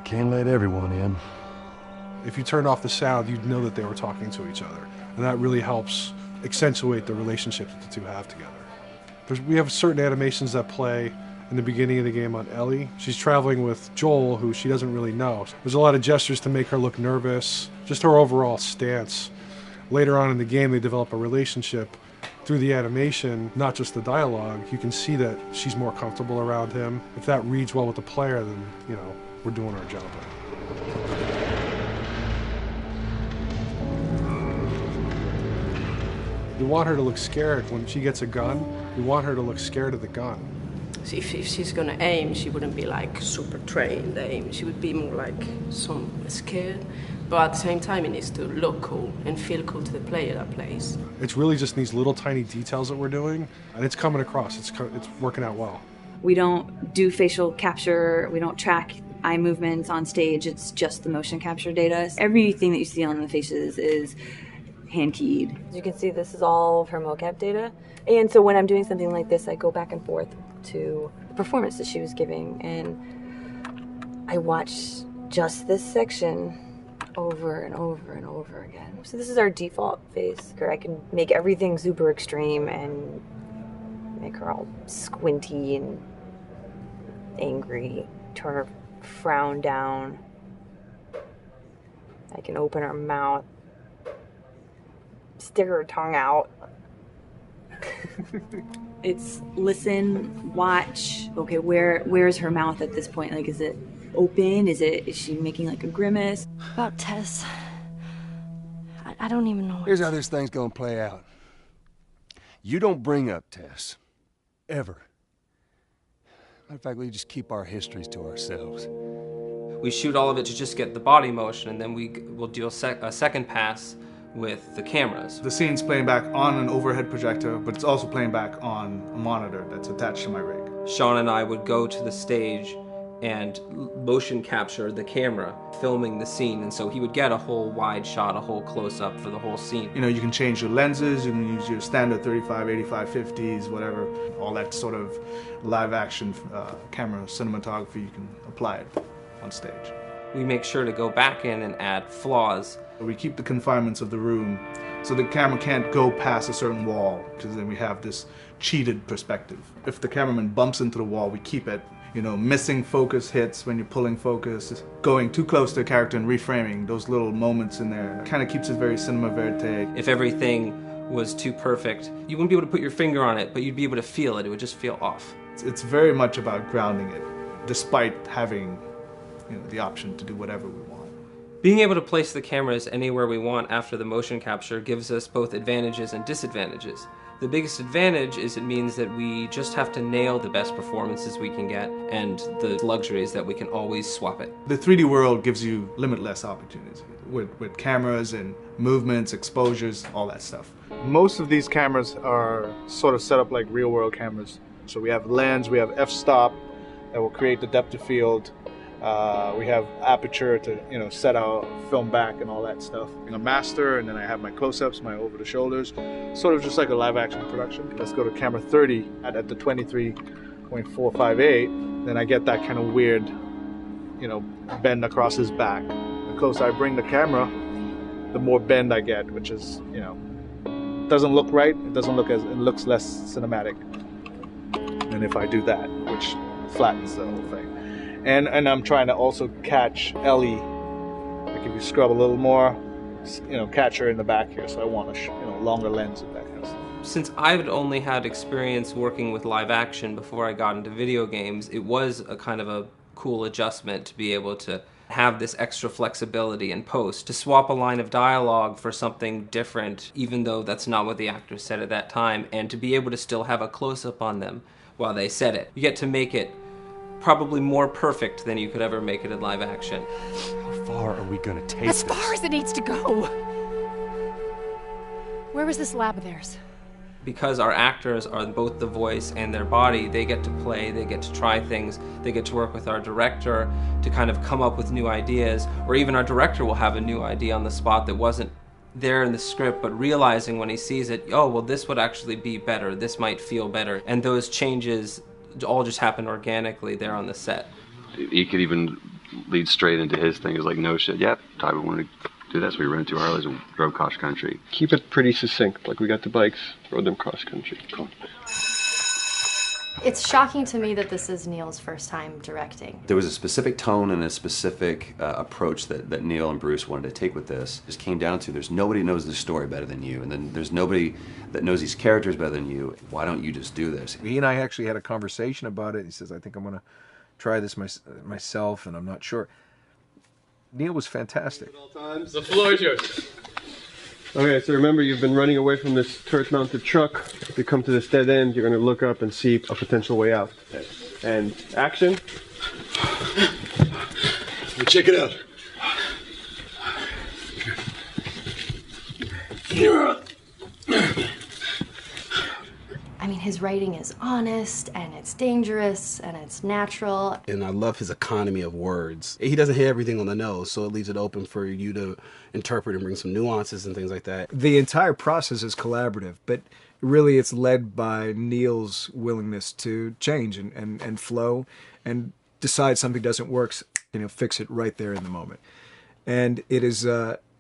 Can't let everyone in. If you turned off the sound, you'd know that they were talking to each other. And that really helps accentuate the relationship that the two have together. We have certain animations that play in the beginning of the game on Ellie. She's traveling with Joel, who she doesn't really know. There's a lot of gestures to make her look nervous, just her overall stance. Later on in the game, they develop a relationship through the animation, not just the dialogue. You can see that she's more comfortable around him. If that reads well with the player, then, we're doing our job. We want her to look scared when she gets a gun. We want her to look scared of the gun. So if she's gonna aim, she wouldn't be super trained aim. She would be more scared. But at the same time, it needs to look cool and feel cool to the player that plays. It's really just these little tiny details that we're doing, and it's coming across. It's working out well. We don't do facial capture. We don't track eye movements on stage. It's just the motion capture data. Everything that you see on the faces is hand keyed. As you can see, this is all of her mocap data. And so when I'm doing something like this, I go back and forth to the performance that she was giving, and I watch just this section over and over and over again. So this is our default face. I can make everything super extreme and make her all squinty and angry, turn her frown down. I can open her mouth, stick her tongue out. It's listen, watch. Okay, where's her mouth at this point? Is it open? Is she making a grimace? About Tess, I don't even know. Here's how this thing's gonna play out. You don't bring up Tess. Ever. Matter of fact, we just keep our histories to ourselves. We shoot all of it to just get the body motion, and then we'll do a second pass with the cameras. The scene's playing back on an overhead projector, but it's also playing back on a monitor that's attached to my rig. Sean and I would go to the stage and motion capture the camera filming the scene, and so he would get a whole wide shot, a whole close-up for the whole scene. You can change your lenses, you can use your standard 35, 85, 50s, whatever, all that sort of live action camera cinematography, you can apply it on stage. We make sure to go back in and add flaws. We keep the confinements of the room so the camera can't go past a certain wall, because then we have this cheated perspective. If the cameraman bumps into the wall, we keep it. Missing focus hits when you're pulling focus, going too close to a character and reframing, those little moments in there kind of keeps it very cinema verite. If everything was too perfect, you wouldn't be able to put your finger on it, but you'd be able to feel it. It would just feel off. It's very much about grounding it, despite having the option to do whatever we want. Being able to place the cameras anywhere we want after the motion capture gives us both advantages and disadvantages. The biggest advantage is it means that we just have to nail the best performances we can get, and the luxury is that we can always swap it. The 3D world gives you limitless opportunities with cameras and movements, exposures, all that stuff. Most of these cameras are sort of set up like real world cameras. So we have lens, we have f-stop that will create the depth of field. We have aperture to set our film back and all that stuff. A master, and then I have my close-ups, my over the shoulders, sort of just like a live action production. Let's go to camera 30 at the 23.458. Then I get that kind of weird, bend across his back. The closer I bring the camera, the more bend I get, which is doesn't look right. It looks less cinematic than if I do that, which flattens the whole thing. And I'm trying to also catch Ellie. Like if you scrub a little more, catch her in the back here. So I want a longer lens of that kind of stuff. Since I've only had experience working with live action before I got into video games, it was a kind of a cool adjustment to be able to have this extra flexibility in post, to swap a line of dialogue for something different, even though that's not what the actors said at that time, and to be able to still have a close-up on them while they said it. You get to make it probably more perfect than you could ever make it in live action. How far are we gonna take As far as it needs to go. Where was this lab of theirs? Because our actors are both the voice and their body, they get to play, they get to try things, they get to work with our director to kind of come up with new ideas, or even our director will have a new idea on the spot that wasn't there in the script, but realizing when he sees it, oh, well, this would actually be better, this might feel better. And those changes all just happen organically there on the set. He could even lead straight into his thing. It's like, no shit, yep, Ty, we want to do that, so we rented 2 Harleys and drove cross country. Keep it pretty succinct, like we got the bikes, rode them cross country. Cool. It's shocking to me that this is Neil's first time directing. There was a specific tone and a specific approach that Neil and Bruce wanted to take with this. It just came down to there's nobody who knows the story better than you, and then there's nobody that knows these characters better than you. Why don't you just do this? He and I actually had a conversation about it. He says, I think I'm going to try this myself, and I'm not sure. Neil was fantastic. The floor is yours. Okay, so remember, you've been running away from this turret-mounted truck. If you come to this dead end, you're going to look up and see a potential way out. And action. Check it out. I mean, his writing is honest, and it's dangerous, and it's natural. And I love his economy of words. He doesn't hit everything on the nose, so it leaves it open for you to interpret and bring some nuances and things like that. The entire process is collaborative, but really it's led by Neil's willingness to change and flow and decide something doesn't work, fix it right there in the moment. And it is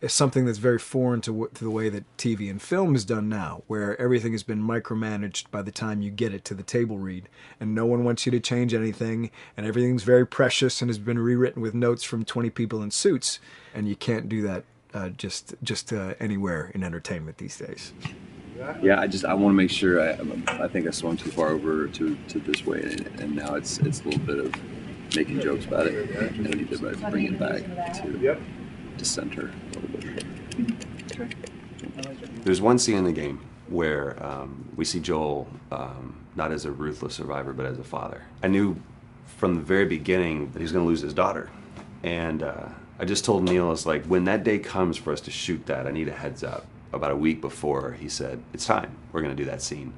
something that's very foreign to the way that TV and film is done now, where everything has been micromanaged by the time you get it to the table read, and no one wants you to change anything, and everything's very precious and has been rewritten with notes from 20 people in suits, and you can't do that just anywhere in entertainment these days. Yeah, I want to make sure. I think I swung too far over to this way, and now it's a little bit of making jokes about it, and I need to bring it back to center a little bit. There's one scene in the game where we see Joel not as a ruthless survivor, but as a father. I knew from the very beginning that he was going to lose his daughter, and I just told Neil, I was like, when that day comes for us to shoot that, I need a heads up. About a week before, he said, it's time, we're going to do that scene.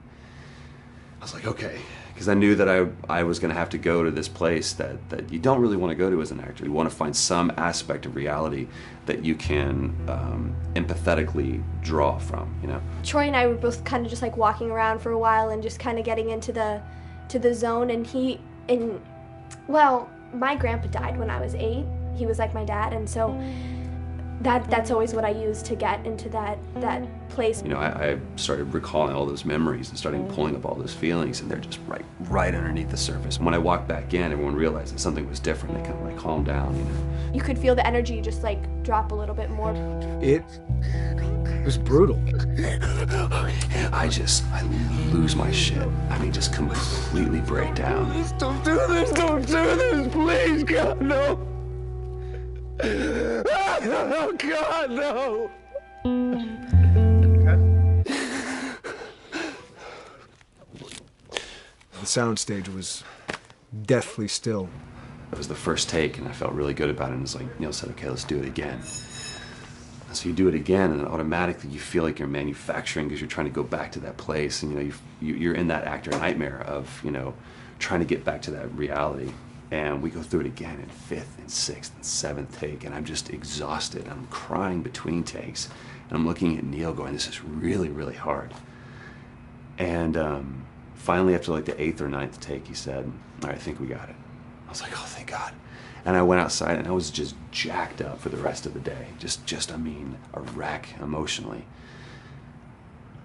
I was like, okay, because I knew that I was going to have to go to this place that you don't really want to go to as an actor. You want to find some aspect of reality that you can empathetically draw from, Troy and I were both kind of just like walking around for a while and just kind of getting into the zone, and well, my grandpa died when I was 8. He was like my dad, and so that's always what I use to get into that place. I started recalling all those memories and starting pulling up all those feelings, and they're just right underneath the surface. When I walked back in, everyone realized that something was different. They kind of calmed down, You could feel the energy just drop a little bit more. It was brutal. I lose my shit. I mean, just completely break down. Don't do this, please, God, no. Oh, God, no! The soundstage was deathly still. It was the first take, and I felt really good about it. And it's like Neil said, okay, let's do it again. And so you do it again, and automatically you feel like you're manufacturing because you're trying to go back to that place, and you're in that actor nightmare of trying to get back to that reality. And we go through it again in 5th and 6th and 7th take, and I'm just exhausted. I'm crying between takes, and I'm looking at Neil going, this is really, really hard. And finally, after the 8th or 9th take, he said, all right, I think we got it. I was like, oh, thank God. And I went outside, and I was just jacked up for the rest of the day. I mean, a wreck emotionally.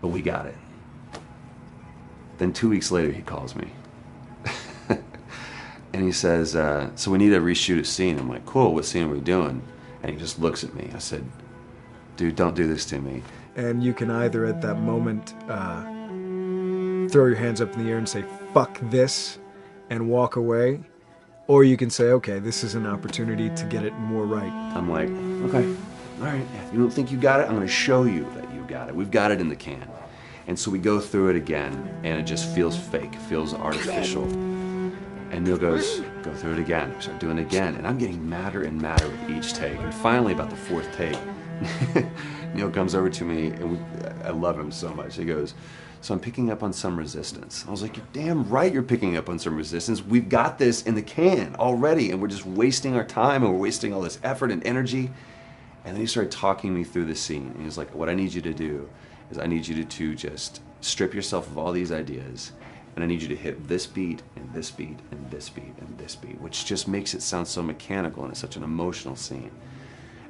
But we got it. Then 2 weeks later, he calls me. And he says, so we need to reshoot a scene. I'm like, cool, what scene are we doing? And he just looks at me. I said, dude, don't do this to me. And you can either at that moment throw your hands up in the air and say, fuck this, and walk away. Or you can say, okay, this is an opportunity to get it more right. I'm like, okay, all right. If you don't think you got it, I'm going to show you that you got it. We've got it in the can. And so we go through it again, and it just feels fake, feels artificial. And Neil goes, go through it again. We start doing it again. And I'm getting madder and madder with each take. And finally, about the fourth take, Neil comes over to me, and I love him so much. He goes, so I'm picking up on some resistance. I was like, you're damn right you're picking up on some resistance. We've got this in the can already, and we're just wasting our time, and we're wasting all this effort and energy. And then he started talking me through the scene. And he was like, what I need you to do is I need you to just strip yourself of all these ideas, and I need you to hit this beat, and this beat, and this beat, and this beat, which just makes it sound so mechanical, and it's such an emotional scene.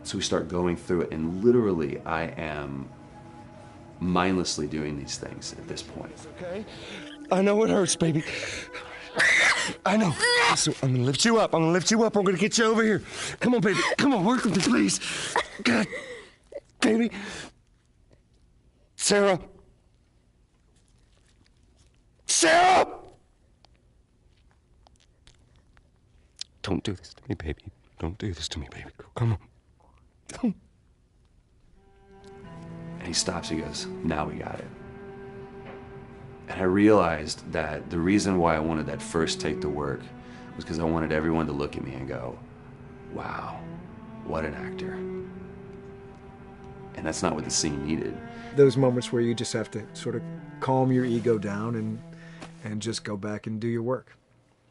So we start going through it, and literally I am mindlessly doing these things at this point. Okay? I know it hurts, baby. I know. So I'm gonna lift you up. I'm gonna lift you up. I'm gonna get you over here. Come on, baby. Come on, work with me, please. God, baby. Sarah. Sarah! Don't do this to me, baby. Don't do this to me, baby. Come on. And he stops, he goes, now we got it. And I realized that the reason why I wanted that first take to work was because I wanted everyone to look at me and go, wow, what an actor. And that's not what the scene needed. Those moments where you just have to sort of calm your ego down and just go back and do your work.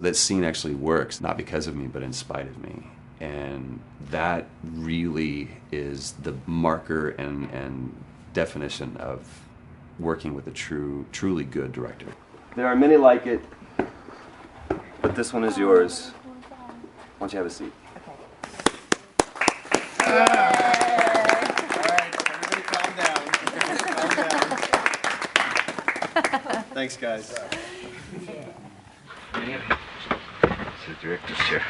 That scene actually works, not because of me, but in spite of me. And that really is the marker and definition of working with a truly good director. There are many like it, but this one is yours. Why don't you have a seat? Thanks, guys. The director's chair.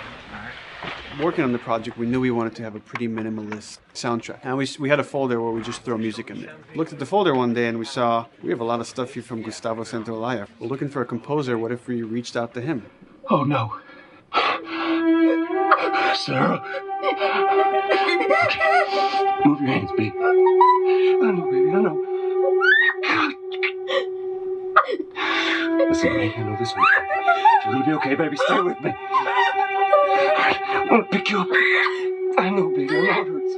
Working on the project, we knew we wanted to have a pretty minimalist soundtrack. And we had a folder where we just throw music in there. Looked at the folder one day and we saw, we have a lot of stuff here from Gustavo Santaolalla. We're looking for a composer. What if we reached out to him? Oh, no. Sarah. Move your hands, baby. I know, baby, I know. Listen to me, I know this one. You're gonna be okay, baby. Stay with me. I want to pick you up. I know, baby. I know it hurts.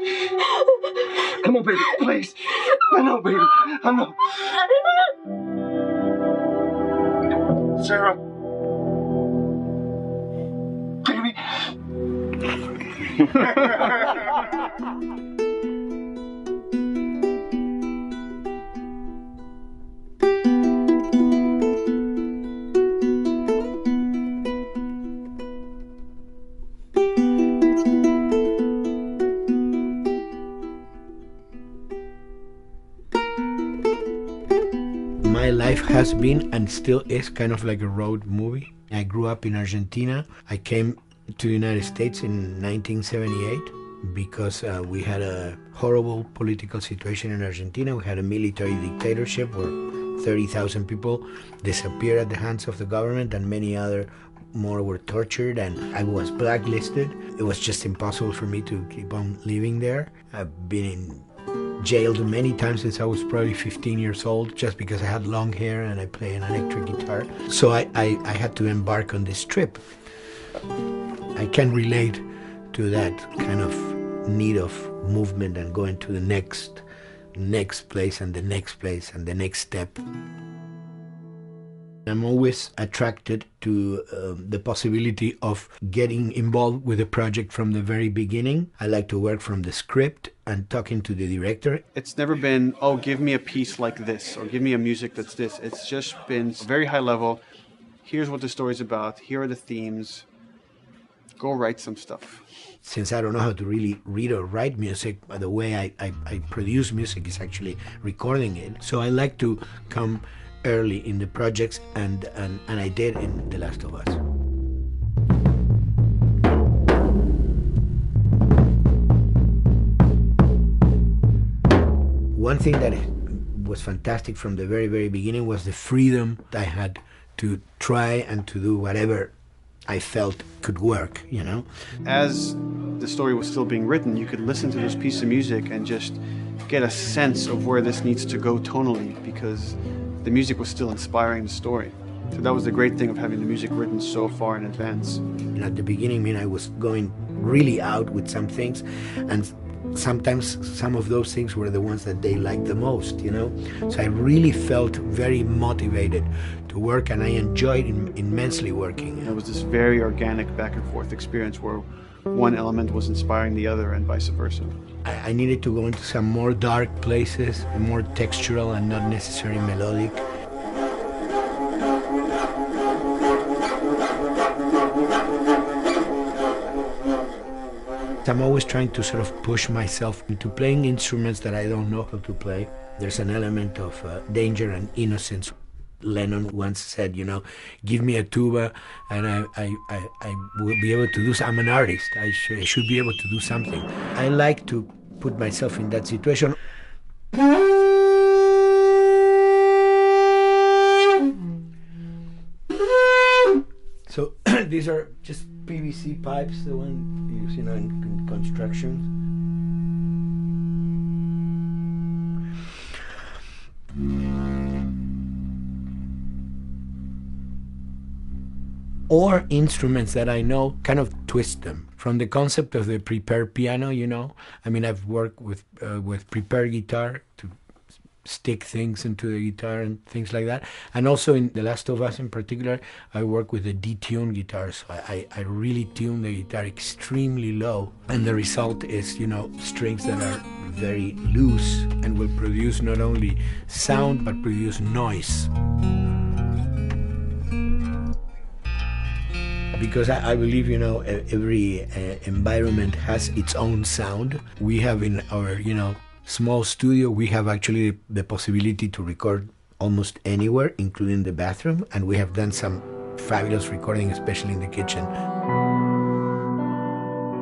Come on, baby. Please. I know, baby. I know. Sarah. Baby. My life has been and still is kind of like a road movie. I grew up in Argentina. I came to the United States in 1978 because we had a horrible political situation in Argentina. We had a military dictatorship where 30,000 people disappeared at the hands of the government and many other more were tortured, and I was blacklisted. It was just impossible for me to keep on living there. I've been jailed many times since I was probably 15 years old just because I had long hair and I play an electric guitar. So I had to embark on this trip. I can relate to that kind of need of movement and going to the next place and the next place and the next step. I'm always attracted to the possibility of getting involved with a project from the very beginning. I like to work from the script and talking to the director. It's never been, oh, give me a piece like this or give me a music that's this. It's just been very high level. Here's what the story's about. Here are the themes. Go write some stuff. Since I don't know how to really read or write music, the way I produce music is actually recording it. So I like to come early in the projects, and I did in The Last of Us. one thing that was fantastic from the very, very beginning was the freedom I had to try and to do whatever I felt could work, you know? As the story was still being written, you could listen to this piece of music and just get a sense of where this needs to go tonally, because the music was still inspiring the story. So that was the great thing of having the music written so far in advance. And at the beginning, I mean, I was going really out with some things, and sometimes some of those things were the ones that they liked the most, you know? So I really felt very motivated to work, and I enjoyed immensely working. It was this very organic back and forth experience where one element was inspiring the other and vice versa. I needed to go into some more dark places, more textural and not necessarily melodic. I'm always trying to sort of push myself into playing instruments that I don't know how to play. There's an element of danger and innocence. Lennon once said, you know, give me a tuba and I will be able to do something. I'm an artist. I should be able to do something. I like to put myself in that situation. So these are just PVC pipes, the one used, you know, in construction. Or instruments that I know, kind of twist them. From the concept of the prepared piano, you know. I mean, I've worked with prepared guitar to stick things into the guitar and things like that. And also in The Last of Us in particular, I work with a detuned guitar. So I really tune the guitar extremely low. And the result is, you know, strings that are very loose and will produce not only sound, but produce noise. Because I believe, you know, every environment has its own sound. We have in our, you know, small studio, we have actually the possibility to record almost anywhere, including the bathroom, and we have done some fabulous recording, especially in the kitchen.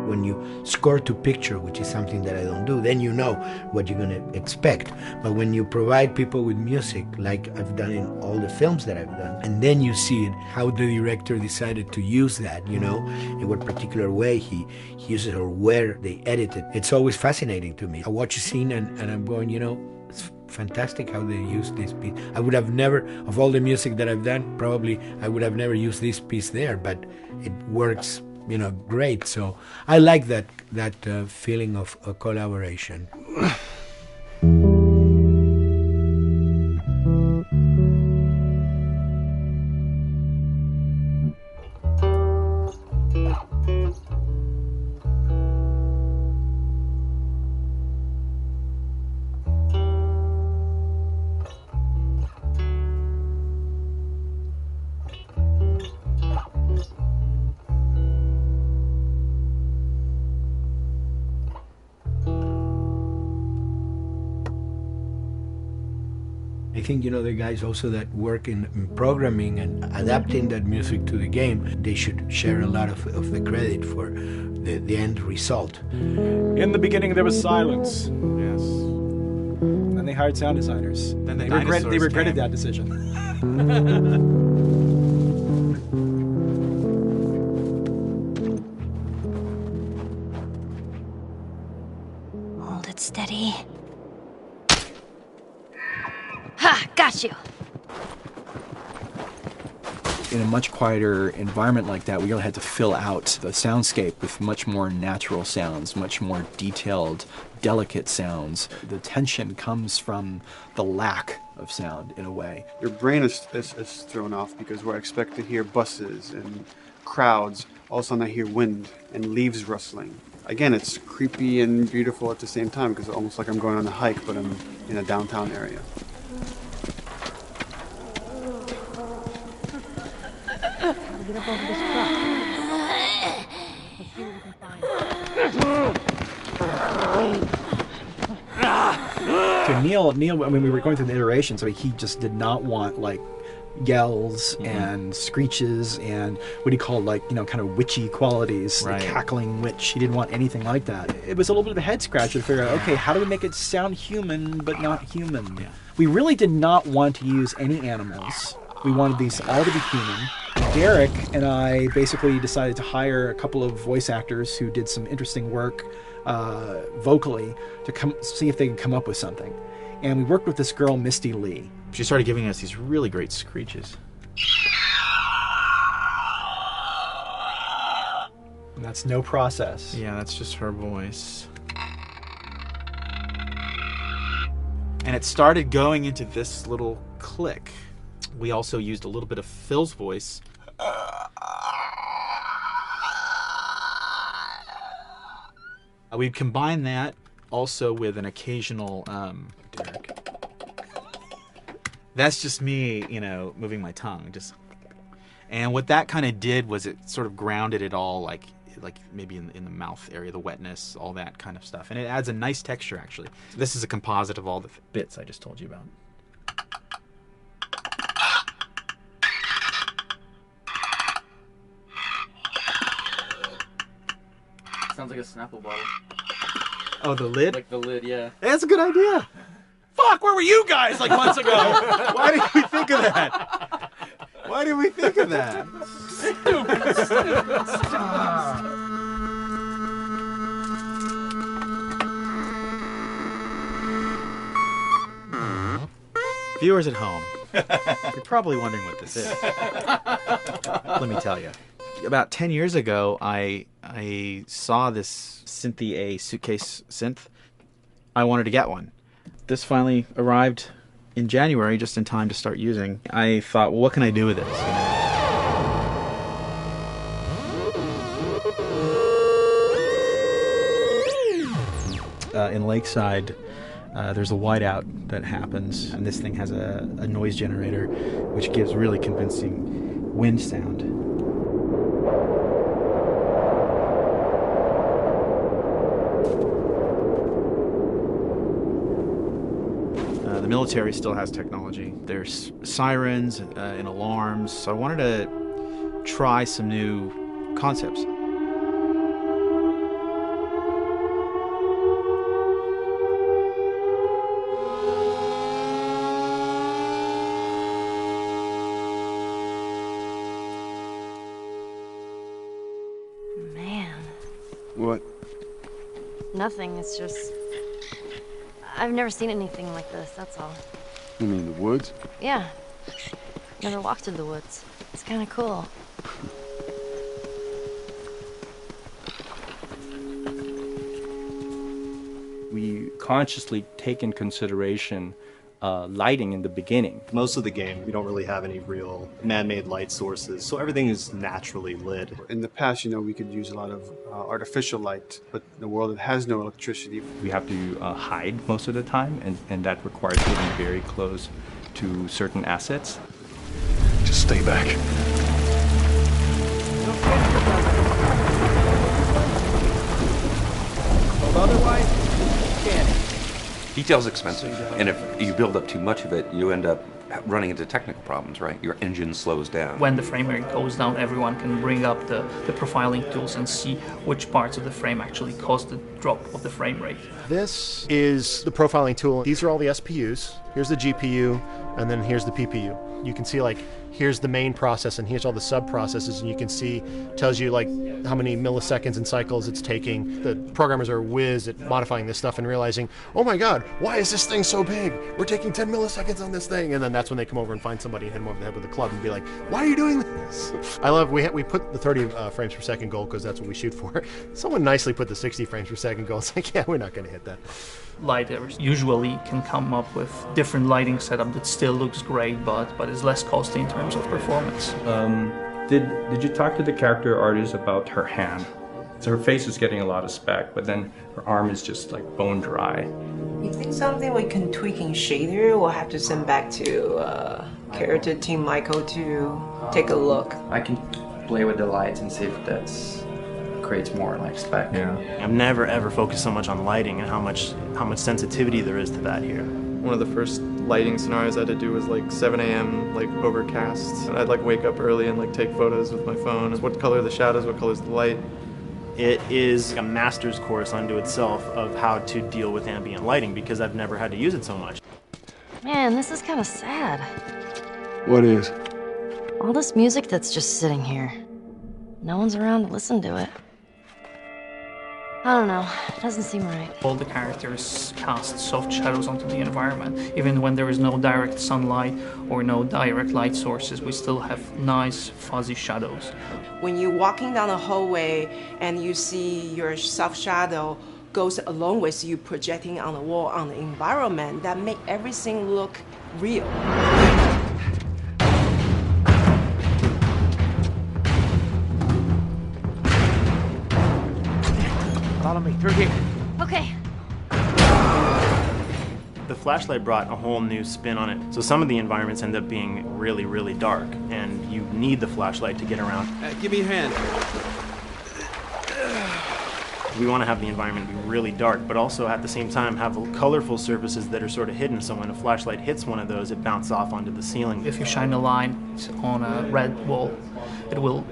When you score to picture, which is something that I don't do, then you know what you're going to expect. But when you provide people with music, like I've done in all the films that I've done, and then you see it, how the director decided to use that, you know, in what particular way he uses or where they edit it. It's always fascinating to me. I watch a scene and I'm going, you know, it's fantastic how they use this piece. I would have never, of all the music that I've done, probably I would have never used this piece there, but it works, you know, great. So I like that feeling of a collaboration. I think, you know, the guys also that work in programming and adapting that music to the game, they should share a lot of the credit for the end result. In the beginning, there was silence. Yes. Then they hired sound designers. Then they regretted that decision. Hold it steady. Ha! Got you! In a much quieter environment like that, we really had to fill out the soundscape with much more natural sounds, much more detailed, delicate sounds. The tension comes from the lack of sound, in a way. Your brain is thrown off because we're expected to hear buses and crowds. All of a sudden I hear wind and leaves rustling. Again, it's creepy and beautiful at the same time because it's almost like I'm going on a hike, but I'm in a downtown area. Get up over this truck. Let's see what we can find. To Neil, I mean, we were going through the iteration, so he just did not want, like, yells and screeches and what he called kind of witchy qualities, the cackling witch. He didn't want anything like that. It was a little bit of a head scratcher to figure out, okay, how do we make it sound human but not human? Yeah. We really did not want to use any animals. We wanted these all to be human. Derek and I basically decided to hire a couple of voice actors who did some interesting work vocally to see if they could come up with something. And we worked with this girl, Misty Lee. She started giving us these really great screeches. And that's no process. Yeah, that's just her voice. And it started going into this little click. We also used a little bit of Phil's voice. We'd combine that also with an occasional Derek. That's just me, moving my tongue. And what that kind of did was it sort of grounded it all, like maybe in the mouth area, the wetness, all that kind of stuff. And it adds a nice texture, actually. This is a composite of all the bits I just told you about. Sounds like a Snapple bottle. Oh, the lid? Like the lid, yeah. That's a good idea. Fuck, where were you guys months ago? Why did we think of that? Why did we think of that? Viewers at home, you're probably wondering what this is. Let me tell you. About 10 years ago, I saw this Synthi A suitcase synth. I wanted to get one. This finally arrived in January, just in time to start using. I thought, well, what can I do with this? In Lakeside, there's a whiteout that happens, and this thing has a noise generator, which gives really convincing wind sound. The military still has technology. There's sirens and alarms, so I wanted to try some new concepts. Man. What? Nothing, it's just... I've never seen anything like this, that's all. You mean the woods? Yeah. Never walked in the woods. It's kind of cool. We consciously take in consideration lighting in the beginning. Most of the game, we don't really have any real man-made light sources, so everything is naturally lit. In the past, we could use a lot of artificial light, but in a world that has no electricity, We have to hide most of the time, and that requires getting very close to certain assets. Just stay back. Otherwise, you can't. Detail's expensive, and if you build up too much of it, you end up running into technical problems, right? Your engine slows down. When the frame rate goes down, everyone can bring up the profiling tools and see which parts of the frame actually cause the drop of the frame rate. This is the profiling tool. These are all the SPUs. Here's the GPU, and then here's the PPU. You can see here's the main process and here's all the sub-processes, and you can see, tells you how many milliseconds and cycles it's taking. The programmers are whiz at modifying this stuff and realizing, oh my god, why is this thing so big? We're taking 10 milliseconds on this thing. And then that's when they come over and find somebody and hit them over the head with a club and be like, why are you doing this? I love, we put the 30 frames per second goal because that's what we shoot for. Someone nicely put the 60 frames per second goal. It's like, yeah, we're not going to hit that. Lighters usually can come up with different lighting setup that still looks great, but is less costly in terms of performance. Did you talk to the character artist about her hand? So her face is getting a lot of spec, but then her arm is just bone dry. You think something we can tweak in shader? We'll have to send back to character team Michael to take a look. I can play with the lights and see if that's creates more spec. Yeah. I've never ever focused so much on lighting and how much sensitivity there is to that here. One of the first lighting scenarios I had to do was like 7 a.m. like overcast. And I'd like wake up early and like take photos with my phone. What color are the shadows? What color is the light? It is a master's course unto itself of how to deal with ambient lighting because I've never had to use it so much. Man, this is kind of sad. What is? All this music that's just sitting here. No one's around to listen to it. I don't know. It doesn't seem right. All the characters cast soft shadows onto the environment. Even when there is no direct sunlight or no direct light sources, we still have nice fuzzy shadows. When you're walking down the hallway and you see your soft shadow goes along with you projecting on the wall on the environment, that make everything look real. Follow me through here. Okay. The flashlight brought a whole new spin on it. So some of the environments end up being really, really dark, and you need the flashlight to get around. Give me a hand. We want to have the environment be really dark, but also at the same time have colorful surfaces that are sort of hidden, so when a flashlight hits one of those, it bounces off onto the ceiling. If you shine a light on a red wall, it will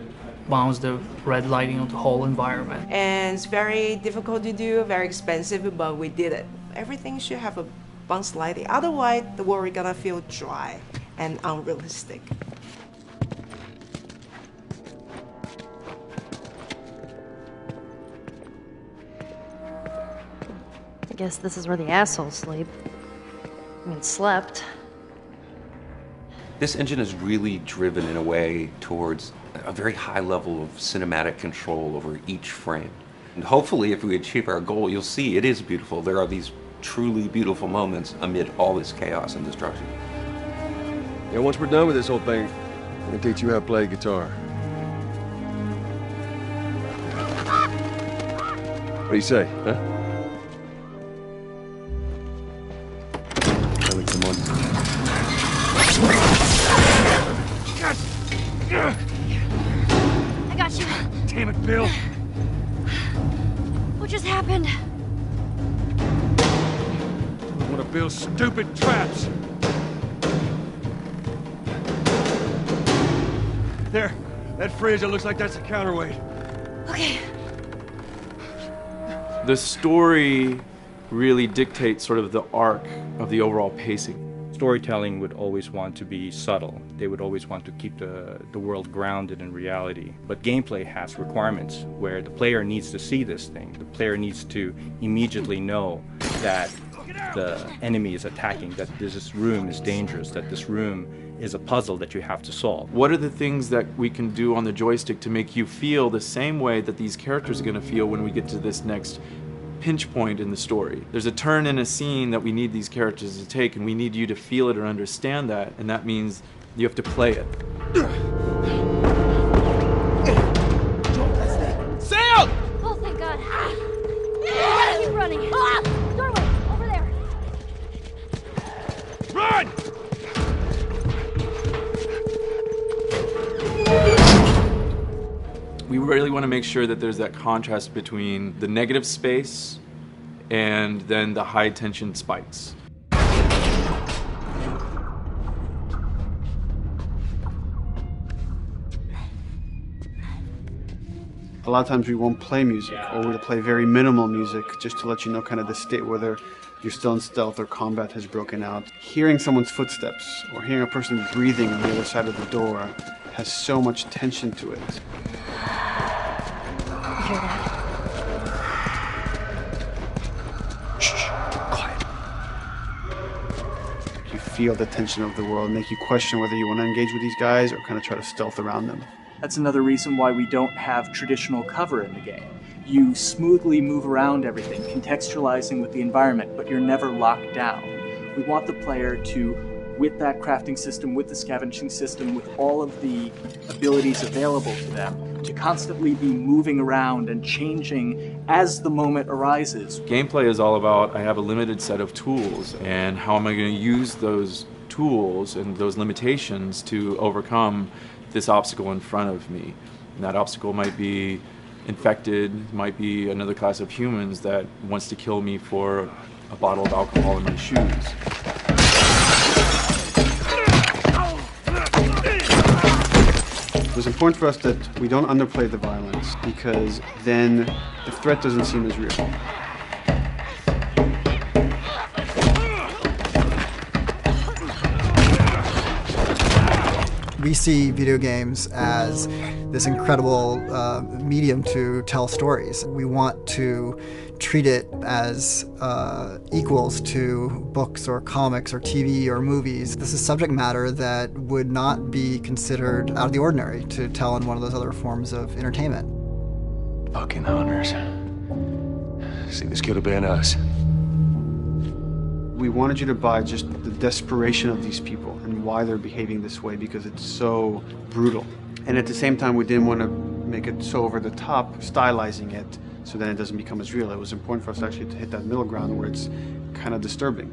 bounce the red lighting on the whole environment. And it's very difficult to do, very expensive, but we did it. Everything should have a bounce lighting, otherwise the world is gonna feel dry and unrealistic. I guess this is where the assholes sleep. I mean, slept. This engine is really driven in a way towards a very high level of cinematic control over each frame. And hopefully, if we achieve our goal, you'll see it is beautiful. There are these truly beautiful moments amid all this chaos and destruction. Yeah, once we're done with this whole thing, I'm gonna teach you how to play guitar. What do you say, huh? Come on. I got you. Damn it, Bill. What just happened? One of Bill's stupid traps. There, that fridge, it looks like that's a counterweight. Okay. The story really dictates sort of the arc of the overall pacing. Storytelling would always want to be subtle. They would always want to keep the world grounded in reality. But gameplay has requirements where the player needs to see this thing. The player needs to immediately know that the enemy is attacking, that this room is dangerous, that this room is a puzzle that you have to solve. What are the things that we can do on the joystick to make you feel the same way that these characters are going to feel when we get to this next pinch point in the story? There's a turn in a scene that we need these characters to take, and we need you to feel it or understand that, and that means you have to play it. Sail! Oh, thank God. Gotta keep running. Doorway, over there. Run! We really want to make sure that there's that contrast between the negative space and then the high tension spikes. A lot of times we won't play music, or we'll play very minimal music just to let you know kind of the state, whether you're still in stealth or combat has broken out. Hearing someone's footsteps or hearing a person breathing on the other side of the door has so much tension to it. You hear that? You feel the tension of the world, make you question whether you want to engage with these guys or kind of try to stealth around them. That's another reason why we don't have traditional cover in the game. You smoothly move around everything, contextualizing with the environment, but you're never locked down. We want the player to, with that crafting system, with the scavenging system, with all of the abilities available to them, to constantly be moving around and changing as the moment arises. Gameplay is all about, I have a limited set of tools, and how am I going to use those tools and those limitations to overcome this obstacle in front of me. And that obstacle might be infected, might be another class of humans that wants to kill me for a bottle of alcohol in my shoes. It was important for us that we don't underplay the violence, because then the threat doesn't seem as real. We see video games as this incredible medium to tell stories. We want to treat it as equals to books or comics or TV or movies. This is subject matter that would not be considered out of the ordinary to tell in one of those other forms of entertainment. Fucking hunters. See, this could have been us. We wanted you to buy just the desperation of these people and why they're behaving this way, because it's so brutal. And at the same time, we didn't want to make it so over the top, stylizing it, so then it doesn't become as real. It was important for us actually to hit that middle ground where it's kind of disturbing.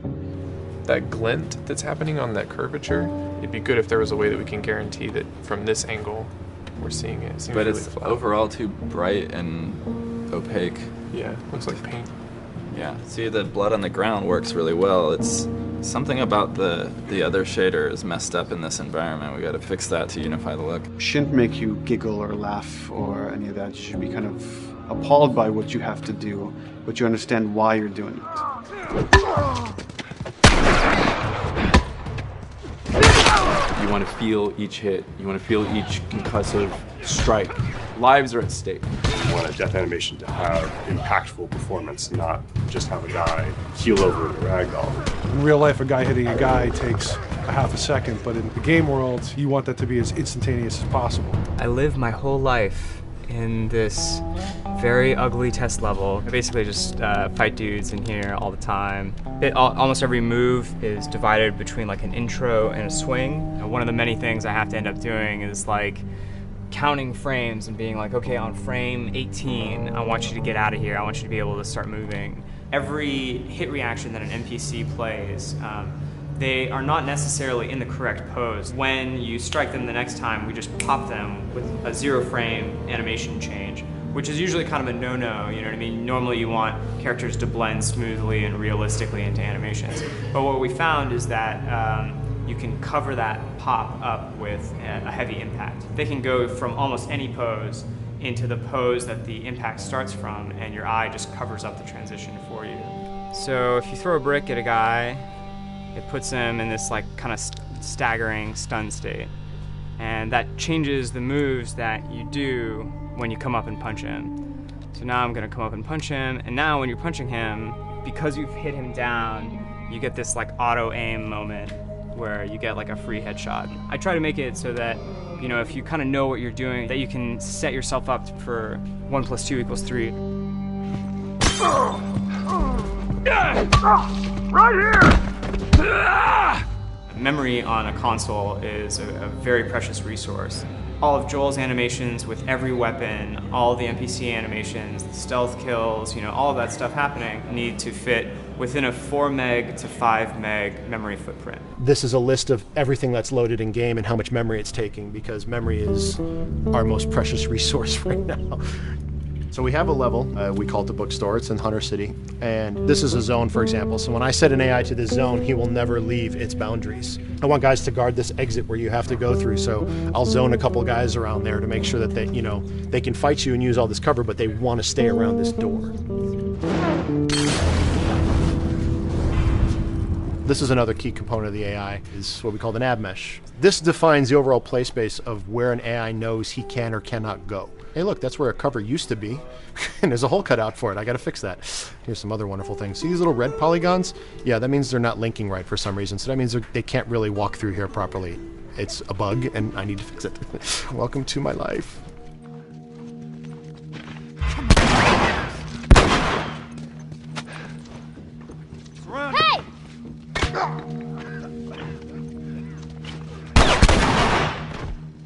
That glint that's happening on that curvature, it'd be good if there was a way that we can guarantee that from this angle, we're seeing it. It seems but really it's flat. Overall too bright and opaque. Yeah, looks like paint. Yeah, see, the blood on the ground works really well. It's something about the other shader is messed up in this environment. We got to fix that to unify the look. Shouldn't make you giggle or laugh or any of that. You should be kind of appalled by what you have to do, but you understand why you're doing it. You want to feel each hit. You want to feel each concussive strike. Lives are at stake. You want a death animation to have impactful performance, not just have a guy keel over in a ragdoll. In real life, a guy hitting a guy takes a half a second, but in the game world, you want that to be as instantaneous as possible. I live my whole life in this very ugly test level. I basically just fight dudes in here all the time. Almost every move is divided between like an intro and a swing. And one of the many things I have to end up doing is like counting frames and being like, okay, on frame 18, I want you to get out of here. I want you to be able to start moving. Every hit reaction that an NPC plays, they are not necessarily in the correct pose. When you strike them the next time, we just pop them with a 0 frame animation change, which is usually kind of a no-no, you know what I mean? Normally you want characters to blend smoothly and realistically into animations. But what we found is that you can cover that pop up with a heavy impact. They can go from almost any pose into the pose that the impact starts from, and your eye just covers up the transition for you. So if you throw a brick at a guy, it puts him in this like kind of staggering stun state. And that changes the moves that you do when you come up and punch him. So now I'm gonna come up and punch him, and now when you're punching him, because you've hit him down, you get this like auto aim moment where you get like a free headshot. I try to make it so that, you know, if you kind of know what you're doing, that you can set yourself up for 1 + 2 = 3. Right here! Memory on a console is a very precious resource. All of Joel's animations with every weapon, all the NPC animations, the stealth kills, you know, all of that stuff happening need to fit within a 4 meg to 5 meg memory footprint. This is a list of everything that's loaded in game and how much memory it's taking, because memory is our most precious resource right now. So we have a level, we call it the bookstore, it's in Hunter City, and this is a zone, for example. So when I set an AI to this zone, he will never leave its boundaries. I want guys to guard this exit where you have to go through, so I'll zone a couple guys around there to make sure that they, you know, they can fight you and use all this cover, but they want to stay around this door. This is another key component of the AI, is what we call the nav mesh. This defines the overall play space of where an AI knows he can or cannot go. Hey look, that's where a cover used to be, and there's a hole cut out for it. I gotta fix that. Here's some other wonderful things. See these little red polygons? Yeah, that means they're not linking right for some reason, so that means they can't really walk through here properly. It's a bug, and I need to fix it. Welcome to my life. Hey!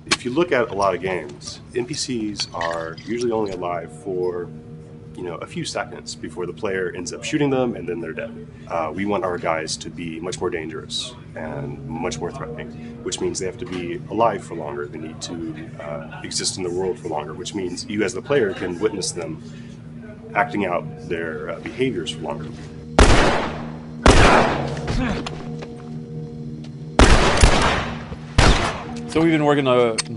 If you look at a lot of games, NPCs are usually only alive for, you know, a few seconds before the player ends up shooting them and then they're dead. We want our guys to be much more dangerous and much more threatening, which means they have to be alive for longer. They need to exist in the world for longer, which means you as the player can witness them acting out their behaviors for longer. So we've been working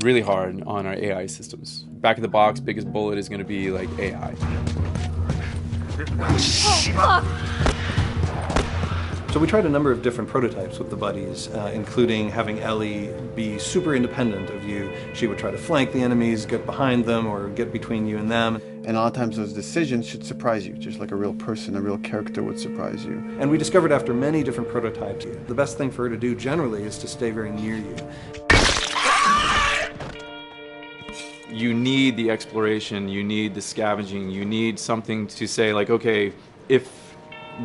really hard on our AI systems. Back of the box, biggest bullet is going to be like AI. So we tried a number of different prototypes with the buddies, including having Ellie be super independent of you. She would try to flank the enemies, get behind them, or get between you and them. And a lot of times those decisions should surprise you, just like a real person, a real character would surprise you. And we discovered after many different prototypes, the best thing for her to do generally is to stay very near you. You need the exploration, you need the scavenging, you need something to say like, okay, if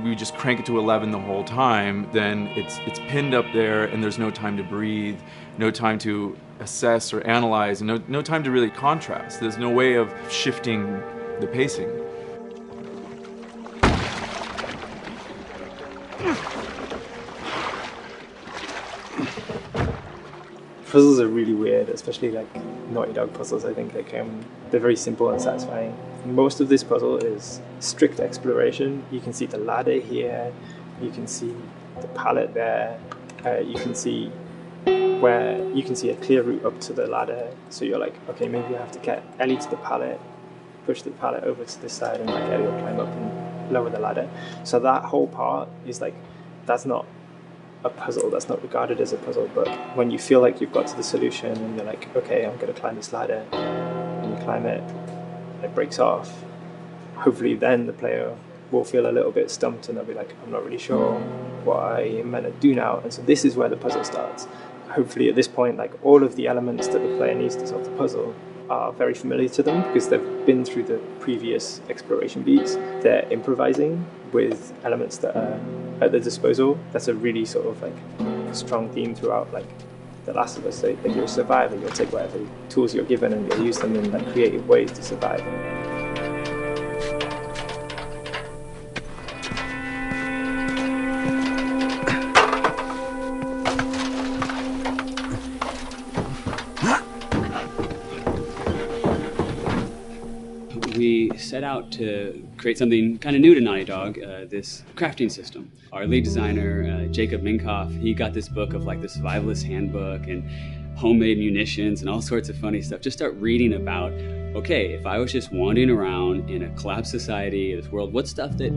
we just crank it to 11 the whole time, then it's pinned up there and there's no time to breathe, no time to assess or analyze, and no time to really contrast. There's no way of shifting the pacing. Puzzles are really weird, especially like Naughty Dog puzzles. I think they're very simple and satisfying. Most of this puzzle is strict exploration. You can see the ladder here, you can see the pallet there, you can see a clear route up to the ladder. So you're like, okay, maybe I have to get Ellie to the pallet, push the pallet over to this side, and like Ellie will climb up and lower the ladder. So that whole part is like, that's not a puzzle, that's not regarded as a puzzle, but when you feel like you've got to the solution and you're like, okay, I'm going to climb this ladder, and you climb it, and it breaks off, hopefully then the player will feel a little bit stumped and they'll be like, I'm not really sure what I am meant to do now. And so this is where the puzzle starts. Hopefully at this point, like all of the elements that the player needs to solve the puzzle are very familiar to them because they've been through the previous exploration beats. They're improvising with elements that are at their disposal. That's a really sort of like strong theme throughout like The Last of Us. So like you're a survivor, you'll take whatever tools you're given and you'll use them in like creative ways to survive. We set out to create something kind of new to Naughty Dog, this crafting system. Our lead designer, Jacob Minkoff, he got this book of like the survivalist handbook and homemade munitions and all sorts of funny stuff. Just start reading about, okay, if I was just wandering around in a collapsed society, this world, what stuff that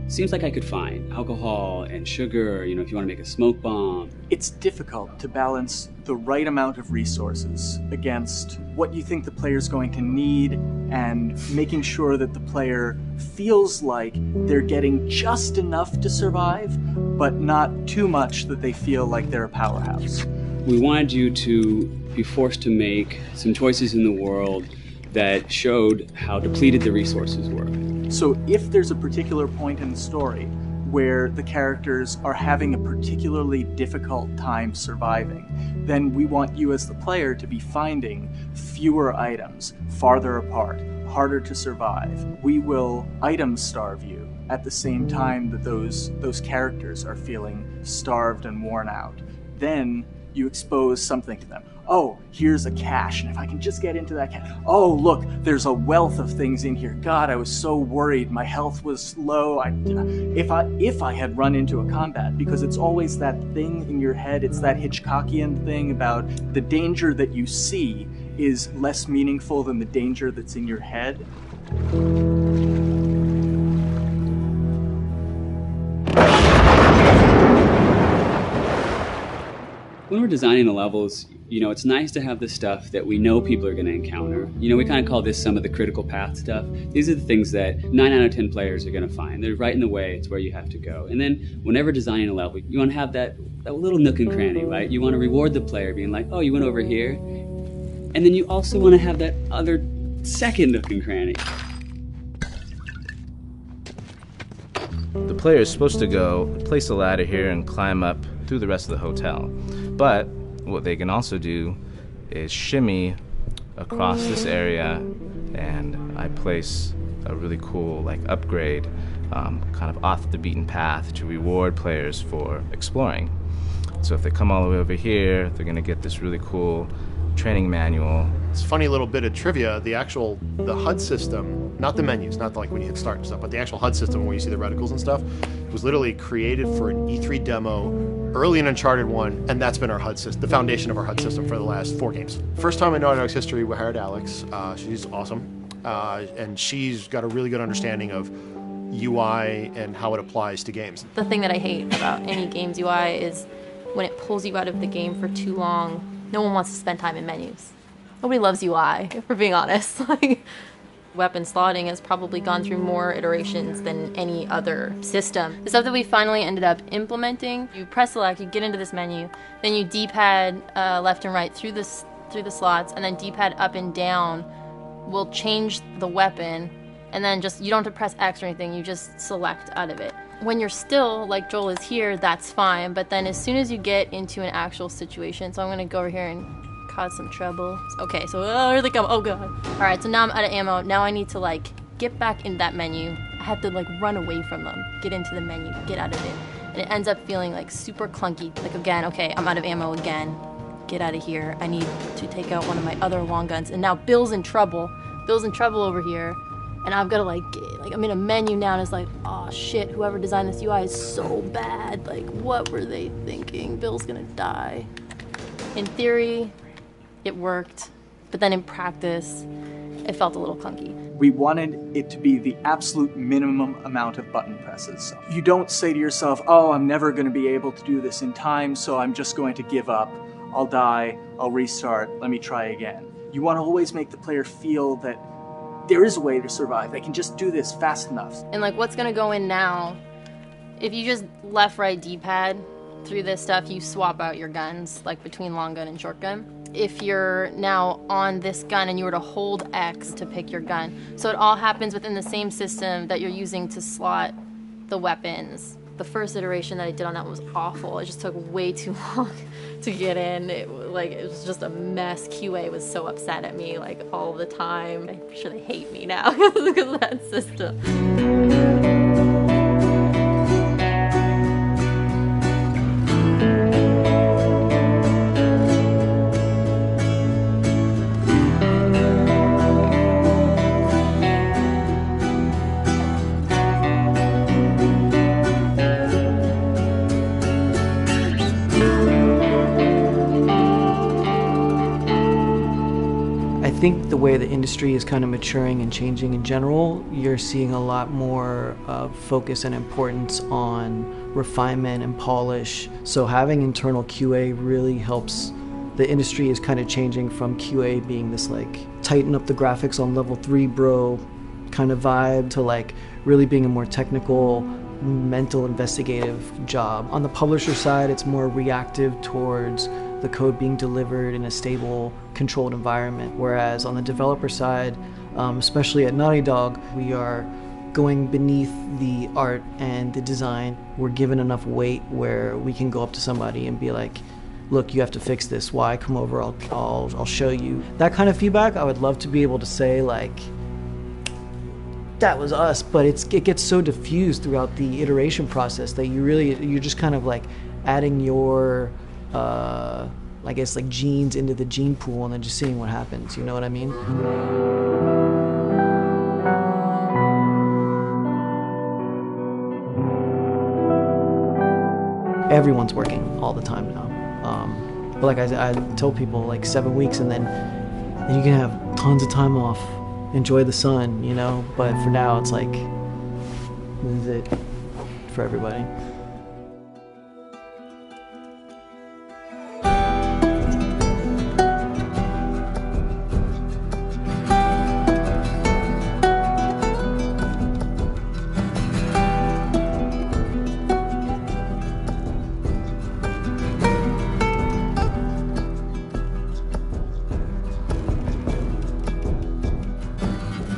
seems like I could find? Alcohol and sugar, you know, if you want to make a smoke bomb. It's difficult to balance the right amount of resources against what you think the player's going to need and making sure that the player feels like they're getting just enough to survive, but not too much that they feel like they're a powerhouse. We wanted you to be forced to make some choices in the world that showed how depleted the resources were. So if there's a particular point in the story where the characters are having a particularly difficult time surviving, then we want you as the player to be finding fewer items, farther apart, harder to survive. We will item starve you at the same time that those characters are feeling starved and worn out. Then you expose something to them. Oh, here's a cache, and if I can just get into that cache. Oh, look, there's a wealth of things in here. God, I was so worried. My health was low. If I had run into a combat, because it's always that thing in your head, it's that Hitchcockian thing about the danger that you see is less meaningful than the danger that's in your head. When we're designing the levels, you know, it's nice to have the stuff that we know people are going to encounter. You know, we kind of call this some of the critical path stuff. These are the things that 9 out of 10 players are going to find. They're right in the way. It's where you have to go. And then whenever designing a level, you want to have that little nook and cranny, right? You want to reward the player being like, oh, you went over here. And then you also want to have that other second nook and cranny. The player is supposed to go place a ladder here and climb up through the rest of the hotel. But what they can also do is shimmy across this area, and I place a really cool like upgrade kind of off the beaten path to reward players for exploring. So if they come all the way over here, they're going to get this really cool training manual. It's a funny little bit of trivia. The HUD system not the menus, not like when you hit start and stuff, but the actual HUD system where you see the reticles and stuff, was literally created for an E3 demo early in Uncharted 1, and that's been our HUD system, the foundation of our HUD system for the last 4 games. First time in Naughty Dog's history, we hired Alex. She's awesome, and she's got a really good understanding of UI and how it applies to games. The thing that I hate about any game's UI is when it pulls you out of the game for too long. No one wants to spend time in menus. Nobody loves UI, if we're being honest. Like, weapon slotting has probably gone through more iterations than any other system. The stuff that we finally ended up implementing, you press select, you get into this menu, then you D-pad left and right through the slots, and then D-pad up and down will change the weapon, and then just, you don't have to press X or anything, you just select out of it. When you're still, like Joel is here, that's fine, but then as soon as you get into an actual situation, so I'm gonna go over here and cause some trouble. Okay, so here they come, oh god. All right, so now I'm out of ammo. Now I need to like get back in that menu. I have to like run away from them, get into the menu, get out of it. And it ends up feeling like super clunky. Like again, okay, I'm out of ammo again. Get out of here. I need to take out one of my other long guns. And now Bill's in trouble. Bill's in trouble over here. And I've got to like I'm in a menu now and it's like, oh shit, whoever designed this UI is so bad. Like, what were they thinking? Bill's gonna die. In theory, it worked, but then in practice, it felt a little clunky. We wanted it to be the absolute minimum amount of button presses. You don't say to yourself, oh, I'm never going to be able to do this in time, so I'm just going to give up. I'll die, I'll restart, let me try again. You want to always make the player feel that there is a way to survive. They can just do this fast enough. And like what's gonna go in now, if you just left, right, D-pad through this stuff, you swap out your guns, like between long gun and short gun. If you're now on this gun and you were to hold X to pick your gun. So it all happens within the same system that you're using to slot the weapons. The first iteration that I did on that was awful. It just took way too long to get in. It was just a mess. QA was so upset at me like all the time. I'm sure they hate me now because of that system. I think the way the industry is kind of maturing and changing in general, you're seeing a lot more focus and importance on refinement and polish. So having internal QA really helps. The industry is kind of changing from QA being this like tighten up the graphics on level 3 bro kind of vibe to like really being a more technical, mental, investigative job. On the publisher side, it's more reactive towards the code being delivered in a stable, controlled environment. Whereas on the developer side, especially at Naughty Dog, we are going beneath the art and the design. We're given enough weight where we can go up to somebody and be like, look, you have to fix this. Why? Come over, I'll show you. That kind of feedback, I would love to be able to say like, that was us, but it gets so diffused throughout the iteration process that you're just kind of like adding your I guess like genes into the gene pool and then just seeing what happens, you know what I mean? Everyone's working all the time now. But like I tell people, like 7 weeks and then you can have tons of time off, enjoy the sun, you know? But for now it's like, this is it for everybody.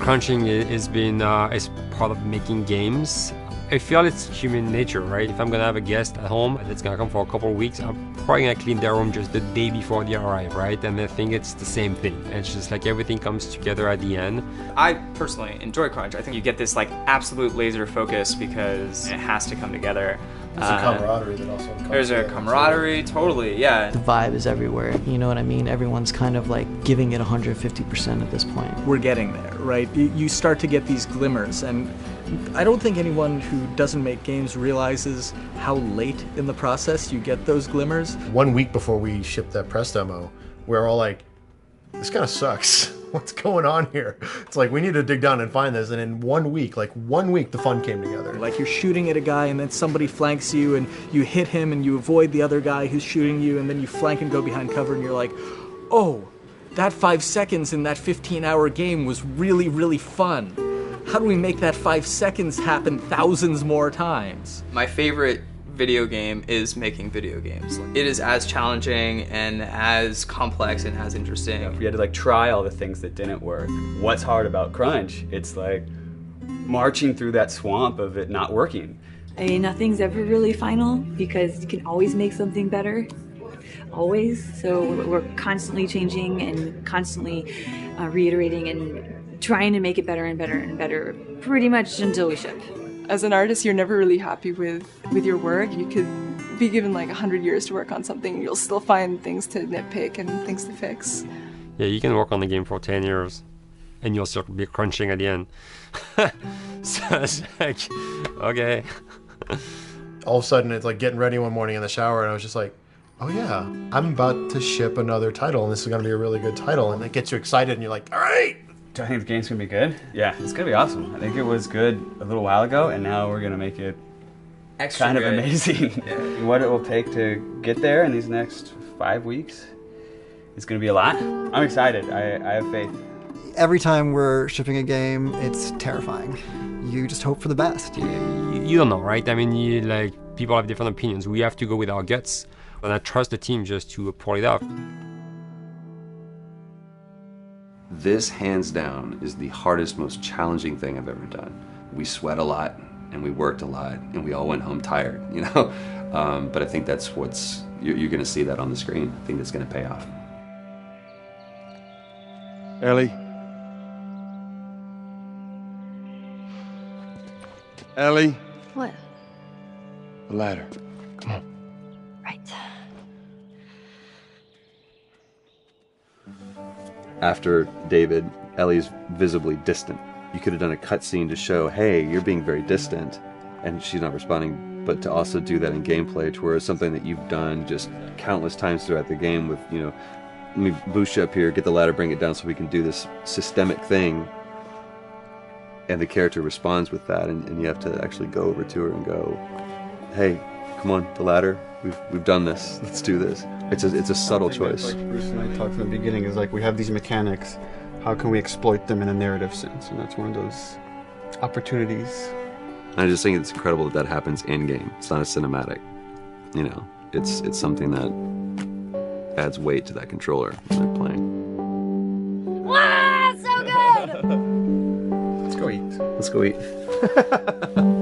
Crunching is part of making games. I feel it's human nature, right? If I'm gonna have a guest at home that's gonna come for a couple of weeks, I'm probably gonna clean their room just the day before they arrive, right? And I think it's the same thing. It's just like everything comes together at the end. I personally enjoy crunch. I think you get this like absolute laser focus because it has to come together. There's a camaraderie that also comes There's a together. camaraderie, totally, yeah. The vibe is everywhere, you know what I mean? Everyone's kind of like giving it 150% at this point. We're getting there, right? You start to get these glimmers, and I don't think anyone who doesn't make games realizes how late in the process you get those glimmers. 1 week before we shipped that press demo, we're all like, this kind of sucks. What's going on here? It's like, we need to dig down and find this. And in 1 week, the fun came together. Like you're shooting at a guy and then somebody flanks you and you hit him and you avoid the other guy who's shooting you and then you flank and go behind cover and you're like, oh, that 5 seconds in that 15-hour game was really, really fun. How do we make that 5 seconds happen thousands more times? My favorite video game is making video games. It is as challenging and as complex and as interesting. If we had to like try all the things that didn't work, what's hard about Crunch? It's like marching through that swamp of it not working. I mean, nothing's ever really final because you can always make something better. Always. So we're constantly changing and constantly reiterating and trying to make it better and better and better pretty much until we ship. As an artist, you're never really happy with your work. You could be given like 100 years to work on something and you'll still find things to nitpick and things to fix. Yeah, you can work on the game for 10 years and you'll still be crunching at the end. So it's like, okay. All of a sudden, it's like getting ready one morning in the shower and I was just like, oh yeah, I'm about to ship another title and this is going to be a really good title. And it gets you excited and you're like, all right. Do I think the game's gonna be good? Yeah, it's gonna be awesome. I think it was good a little while ago, and now we're gonna make it extra kind of good. Amazing. Yeah. What it will take to get there in these next 5 weeks, it's gonna be a lot. I'm excited. I have faith. Every time we're shipping a game, it's terrifying. You just hope for the best. You don't know, right? I mean, people have different opinions. We have to go with our guts, and I trust the team just to pull it off. This, hands down, is the hardest, most challenging thing I've ever done. We sweat a lot, and we worked a lot, and we all went home tired, you know? But I think that's you're gonna see that on the screen. I think that's gonna pay off. Ellie? Ellie? What? The ladder. Come on. Right. After David, Ellie's visibly distant. You could have done a cutscene to show, hey, you're being very distant, and she's not responding, but to also do that in gameplay to where it's something that you've done just countless times throughout the game with, let me boost you up here, get the ladder, bring it down so we can do this systemic thing, and the character responds with that, and you have to actually go over to her and go, hey, come on, the ladder, we've done this, let's do this. It's a subtle choice. Like Bruce and I talked from the beginning, is like we have these mechanics, how can we exploit them in a narrative sense? And that's one of those opportunities. I just think it's incredible that happens in-game. It's not a cinematic. It's something that adds weight to that controller when they're playing. Wow, so good! Let's go eat. Let's go eat.